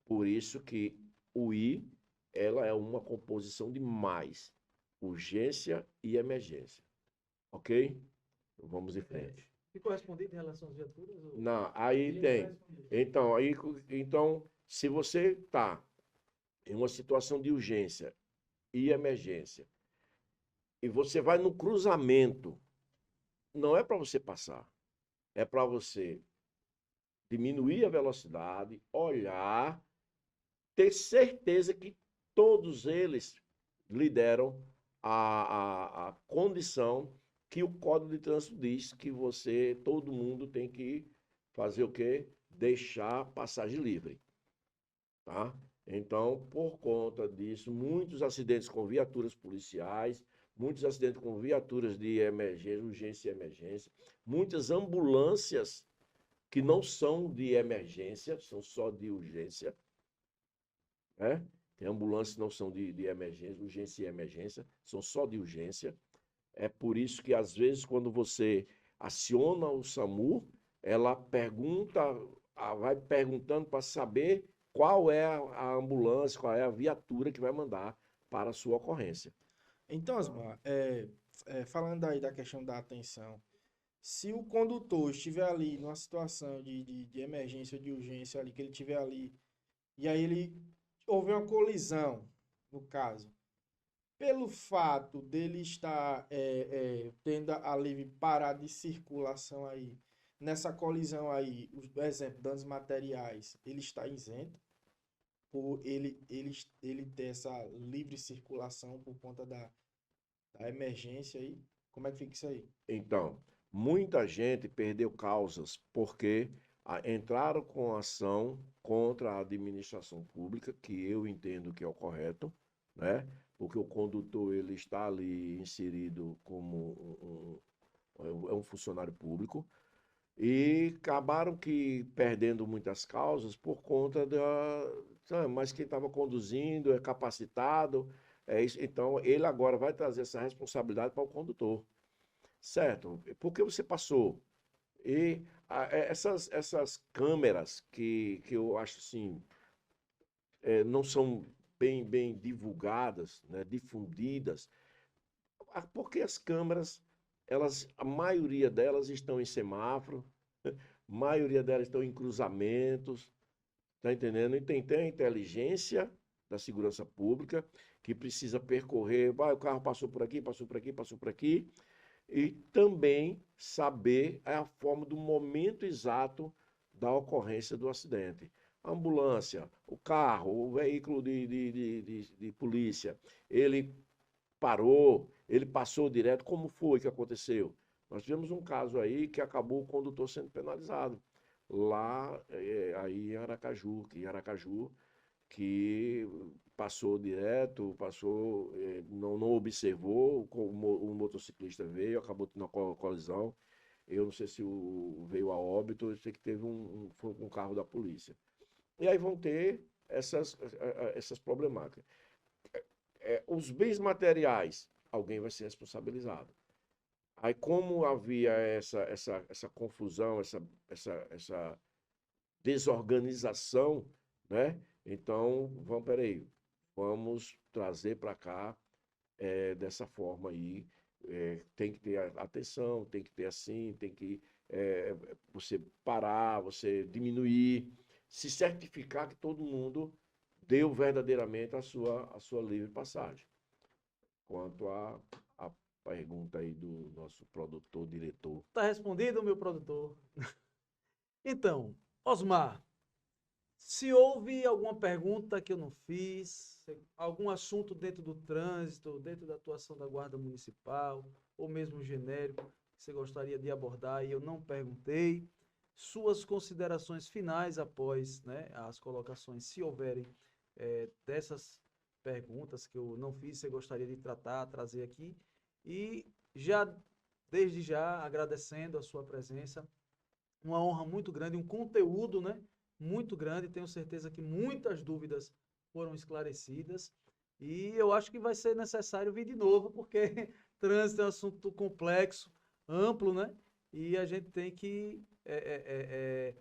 S2: Por isso que o I, ela é uma composição de mais, urgência e emergência. Ok? Vamos em frente.
S1: Ficou respondido em relação às viaturas? Ou...
S2: Não, aí
S3: Ele
S2: tem.
S3: vai responder.
S2: Então, se você está em uma situação de urgência e emergência, e você vai no cruzamento, não é para você passar, é para você diminuir a velocidade, olhar, ter certeza que todos eles lhe deram a condição que o Código de Trânsito diz que você, todo mundo tem que fazer o quê? Deixar passagem livre, tá? Então, por conta disso, muitos acidentes com viaturas policiais, muitos acidentes com viaturas de emergência, urgência e emergência, muitas ambulâncias que não são de emergência, são só de urgência, né? Tem ambulâncias que não são de emergência, urgência e emergência, são só de urgência. É por isso que, às vezes, quando você aciona o SAMU, ela pergunta, vai perguntando para saber qual é a ambulância, qual é a viatura que vai mandar para a sua ocorrência.
S4: Então, Osmar, falando aí da questão da atenção, se o condutor estiver ali numa situação de emergência ou de urgência ali, que ele estiver ali, e aí ele houve uma colisão, no caso, pelo fato dele estar tendo a livre parada de circulação aí, nessa colisão aí, o exemplo, danos materiais, ele está isento por ele ter essa livre circulação por conta da emergência aí? Como é que fica isso aí?
S2: Então, muita gente perdeu causas porque entraram com ação contra a administração pública, que eu entendo que é o correto, né? Porque o condutor ele está ali inserido como é um funcionário público e acabaram que perdendo muitas causas por conta mas quem estava conduzindo é capacitado, é isso. Então ele agora vai trazer essa responsabilidade para o condutor. Certo, porque você passou. E essas câmeras que eu acho assim, não são bem divulgadas, né, difundidas, porque as câmeras, a maioria delas estão em semáforo, a maioria delas estão em cruzamentos, tá entendendo? E tem a inteligência da segurança pública, que precisa percorrer, o carro passou por aqui, passou por aqui, passou por aqui, e também saber a forma do momento exato da ocorrência do acidente. A ambulância, o carro, o veículo de polícia, ele parou, ele passou direto, como foi que aconteceu? Nós tivemos um caso aí que acabou o condutor sendo penalizado, lá aí em Aracaju, que passou direto, não observou, o motociclista veio, acabou tendo uma colisão. Eu não sei se veio a óbito, eu sei que foi um carro da polícia. E aí vão ter essas problemáticas. Os bens materiais, alguém vai ser responsabilizado. Aí, como havia essa confusão, essa desorganização, né? Então, vamos trazer para cá dessa forma aí. Tem que ter atenção, tem que ter assim, tem que você parar, você diminuir, se certificar que todo mundo deu verdadeiramente a sua livre passagem. Quanto à pergunta aí do nosso produtor, diretor.
S1: Está respondido, meu produtor. Então, Osmar, se houve alguma pergunta que eu não fiz, algum assunto dentro do trânsito, dentro da atuação da Guarda Municipal, ou mesmo genérico, que você gostaria de abordar e eu não perguntei, suas considerações finais após, né, as colocações, se houverem dessas perguntas que eu não fiz, você gostaria de trazer aqui, e já desde já agradecendo a sua presença. Uma honra muito grande, um conteúdo, né, muito grande. Tenho certeza que muitas dúvidas foram esclarecidas. E eu acho que vai ser necessário vir de novo, porque trânsito é um assunto complexo, amplo, né? E a gente tem que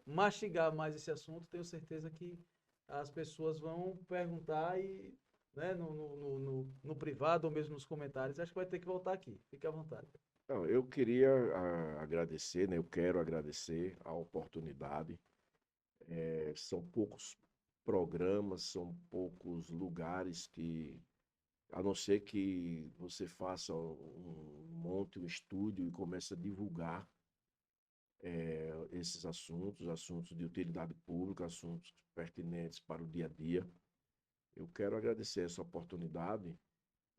S1: mastigar mais esse assunto. Tenho certeza que as pessoas vão perguntar e, né, no privado ou mesmo nos comentários. Acho que vai ter que voltar aqui. Fique à vontade.
S2: Não, eu queria agradecer, né? Eu quero agradecer a oportunidade. São poucos programas, são poucos lugares que, a não ser que você faça monte um estúdio e comece a divulgar esses assuntos de utilidade pública, assuntos pertinentes para o dia a dia. Eu quero agradecer essa oportunidade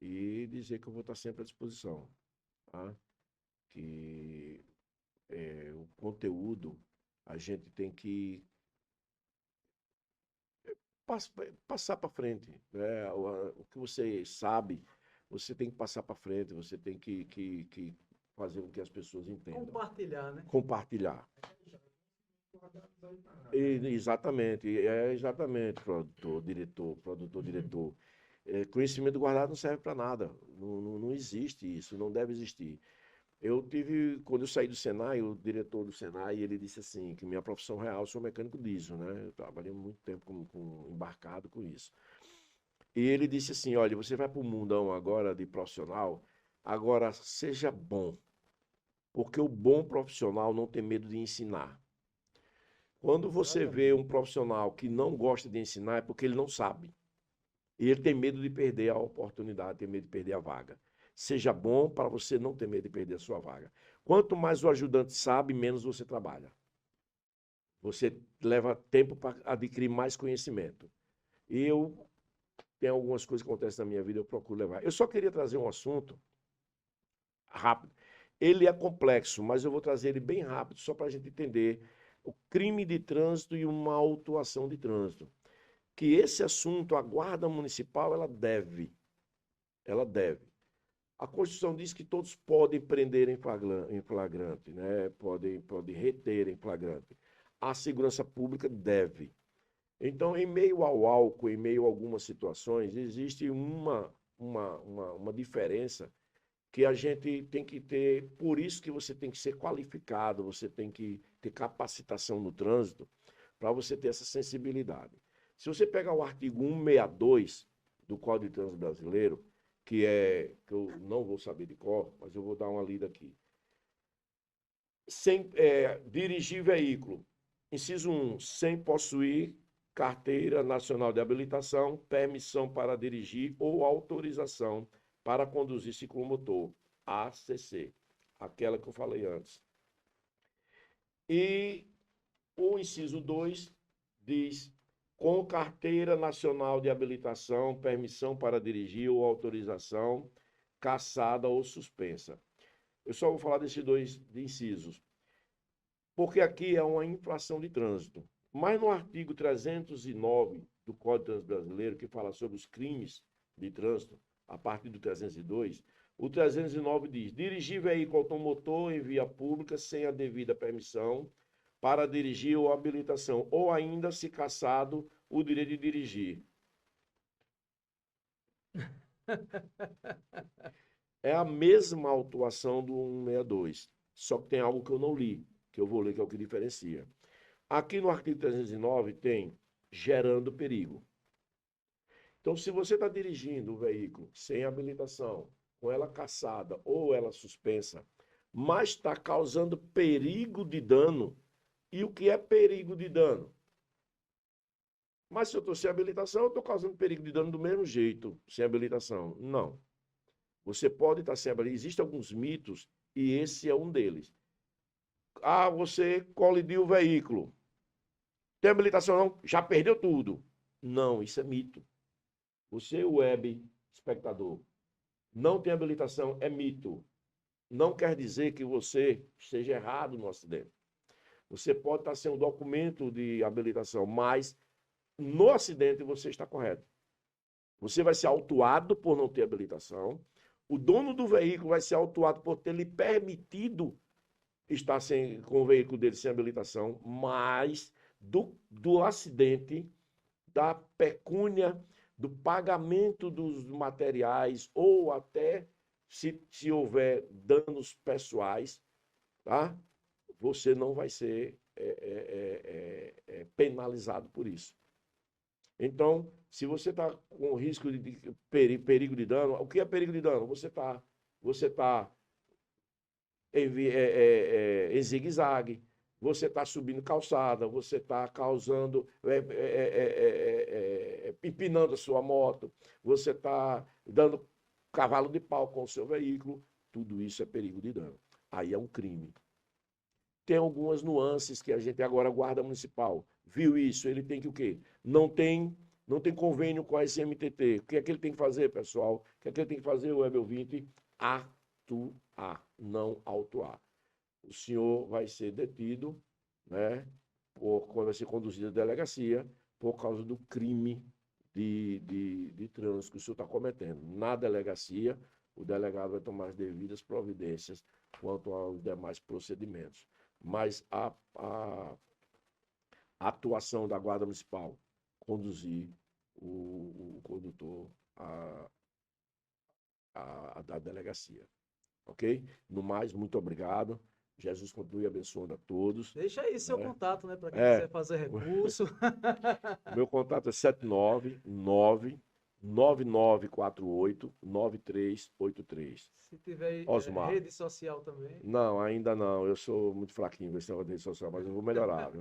S2: e dizer que eu vou estar sempre à disposição, tá? Que o conteúdo a gente tem que passar para frente, né? O que você sabe, você tem que passar para frente, você tem que fazer com que as pessoas entendam.
S1: Compartilhar, né?
S2: Compartilhar. Exatamente, exatamente, produtor, diretor. Conhecimento guardado não serve para nada, não existe isso, não deve existir. Quando eu saí do Senai, o diretor do Senai, ele disse assim, que minha profissão real, eu sou mecânico diesel, né? Eu trabalhei muito tempo embarcado com isso. E ele disse assim, olha, você vai para o mundão agora de profissional, agora seja bom, porque o bom profissional não tem medo de ensinar. Quando você vê um profissional que não gosta de ensinar, é porque ele não sabe. E ele tem medo de perder a oportunidade, tem medo de perder a vaga. Seja bom para você não ter medo de perder a sua vaga. Quanto mais o ajudante sabe, menos você trabalha. Você leva tempo para adquirir mais conhecimento. E eu tenho algumas coisas que acontecem na minha vida, eu procuro levar. Eu só queria trazer um assunto rápido. Ele é complexo, mas eu vou trazer ele bem rápido, só para a gente entender o crime de trânsito e uma autuação de trânsito. Que esse assunto, a Guarda Municipal, ela deve. A Constituição diz que todos podem prender em flagrante, né? Podem reter em flagrante. A segurança pública deve. Então, em meio ao álcool, em meio a algumas situações, existe uma diferença que a gente tem que ter, por isso que você tem que ser qualificado, você tem que ter capacitação no trânsito, para você ter essa sensibilidade. Se você pegar o artigo 162 do Código de Trânsito Brasileiro, que eu não vou saber de cor, mas eu vou dar uma lida aqui. Dirigir veículo. Inciso 1, sem possuir carteira nacional de habilitação, permissão para dirigir ou autorização para conduzir ciclomotor, ACC, aquela que eu falei antes. E o inciso 2 diz: com carteira nacional de habilitação, permissão para dirigir ou autorização cassada ou suspensa. Eu só vou falar desses dois incisos, porque aqui é uma infração de trânsito. Mas no artigo 309 do Código de Trânsito Brasileiro, que fala sobre os crimes de trânsito, a partir do 302, o 309 diz: dirigir veículo automotor em via pública sem a devida permissão para dirigir ou habilitação, ou ainda, se cassado, o direito de dirigir. É a mesma autuação do 162, só que tem algo que eu não li, que eu vou ler, que é o que diferencia. Aqui no artigo 309 tem gerando perigo. Então, se você está dirigindo o veículo sem habilitação, com ela cassada ou ela suspensa, mas está causando perigo de dano. E o que é perigo de dano? Mas se eu estou sem habilitação, eu estou causando perigo de dano do mesmo jeito, sem habilitação. Não. Você pode estar sem habilitação. Existem alguns mitos e esse é um deles. Ah, você colidiu o veículo. Tem habilitação não? Já perdeu tudo. Não, isso é mito. Você, web espectador, não tem habilitação, é mito. Não quer dizer que você esteja errado no acidente. Você pode estar sem um documento de habilitação, mas no acidente você está correto. Você vai ser autuado por não ter habilitação, O dono do veículo vai ser autuado por ter lhe permitido estar com o veículo dele sem habilitação, mas do acidente, da pecúnia, do pagamento dos materiais ou até se houver danos pessoais, tá? Você não vai ser penalizado por isso. Então, se você está com risco de perigo de dano, o que é perigo de dano? Você tá em zigue-zague, você está subindo calçada, você está causando, empinando a sua moto, você está dando cavalo de pau com o seu veículo, tudo isso é perigo de dano. Aí é um crime. Tem algumas nuances que a gente agora, a Guarda Municipal, viu isso, ele tem que o quê? Não tem convênio com a SMTT. O que é que ele tem que fazer, pessoal? O que é que ele tem que fazer, o web ouvinte? Atuar, não autuar. O senhor vai ser detido, né? Vai ser conduzido à delegacia por causa do crime de trânsito que o senhor está cometendo. Na delegacia, o delegado vai tomar as devidas providências quanto aos demais procedimentos. Mas a atuação da Guarda Municipal, conduzir o condutor da delegacia. Ok? No mais, muito obrigado. Jesus continue abençoando a todos.
S1: Deixa aí seu contato, né? Para quem quiser fazer recurso.
S2: Meu contato é 799-9948-9383.
S1: Se tiver
S2: Osmar.
S1: rede social também.
S2: Não, ainda não. Eu sou muito fraquinho com esse negócio de rede social, mas eu vou melhorar, viu?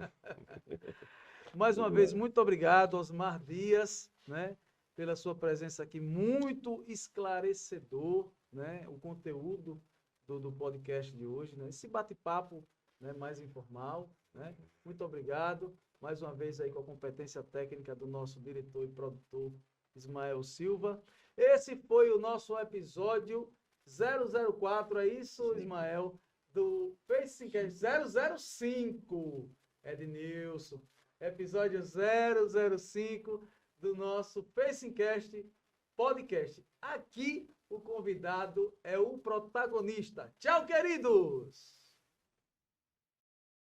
S1: Mais uma vez, muito obrigado, Osmar Dias, né? Pela sua presença aqui, muito esclarecedor, né? O conteúdo do podcast de hoje, né? Esse bate-papo, né, mais informal, né? Muito obrigado. Mais uma vez aí com a competência técnica do nosso diretor e produtor Ismael Silva. Esse foi o nosso episódio 004, é isso, sim, Ismael? Do Facecast 005, Ednilson. Episódio 005 do nosso Facecast Podcast. Aqui o convidado é o protagonista. Tchau, queridos!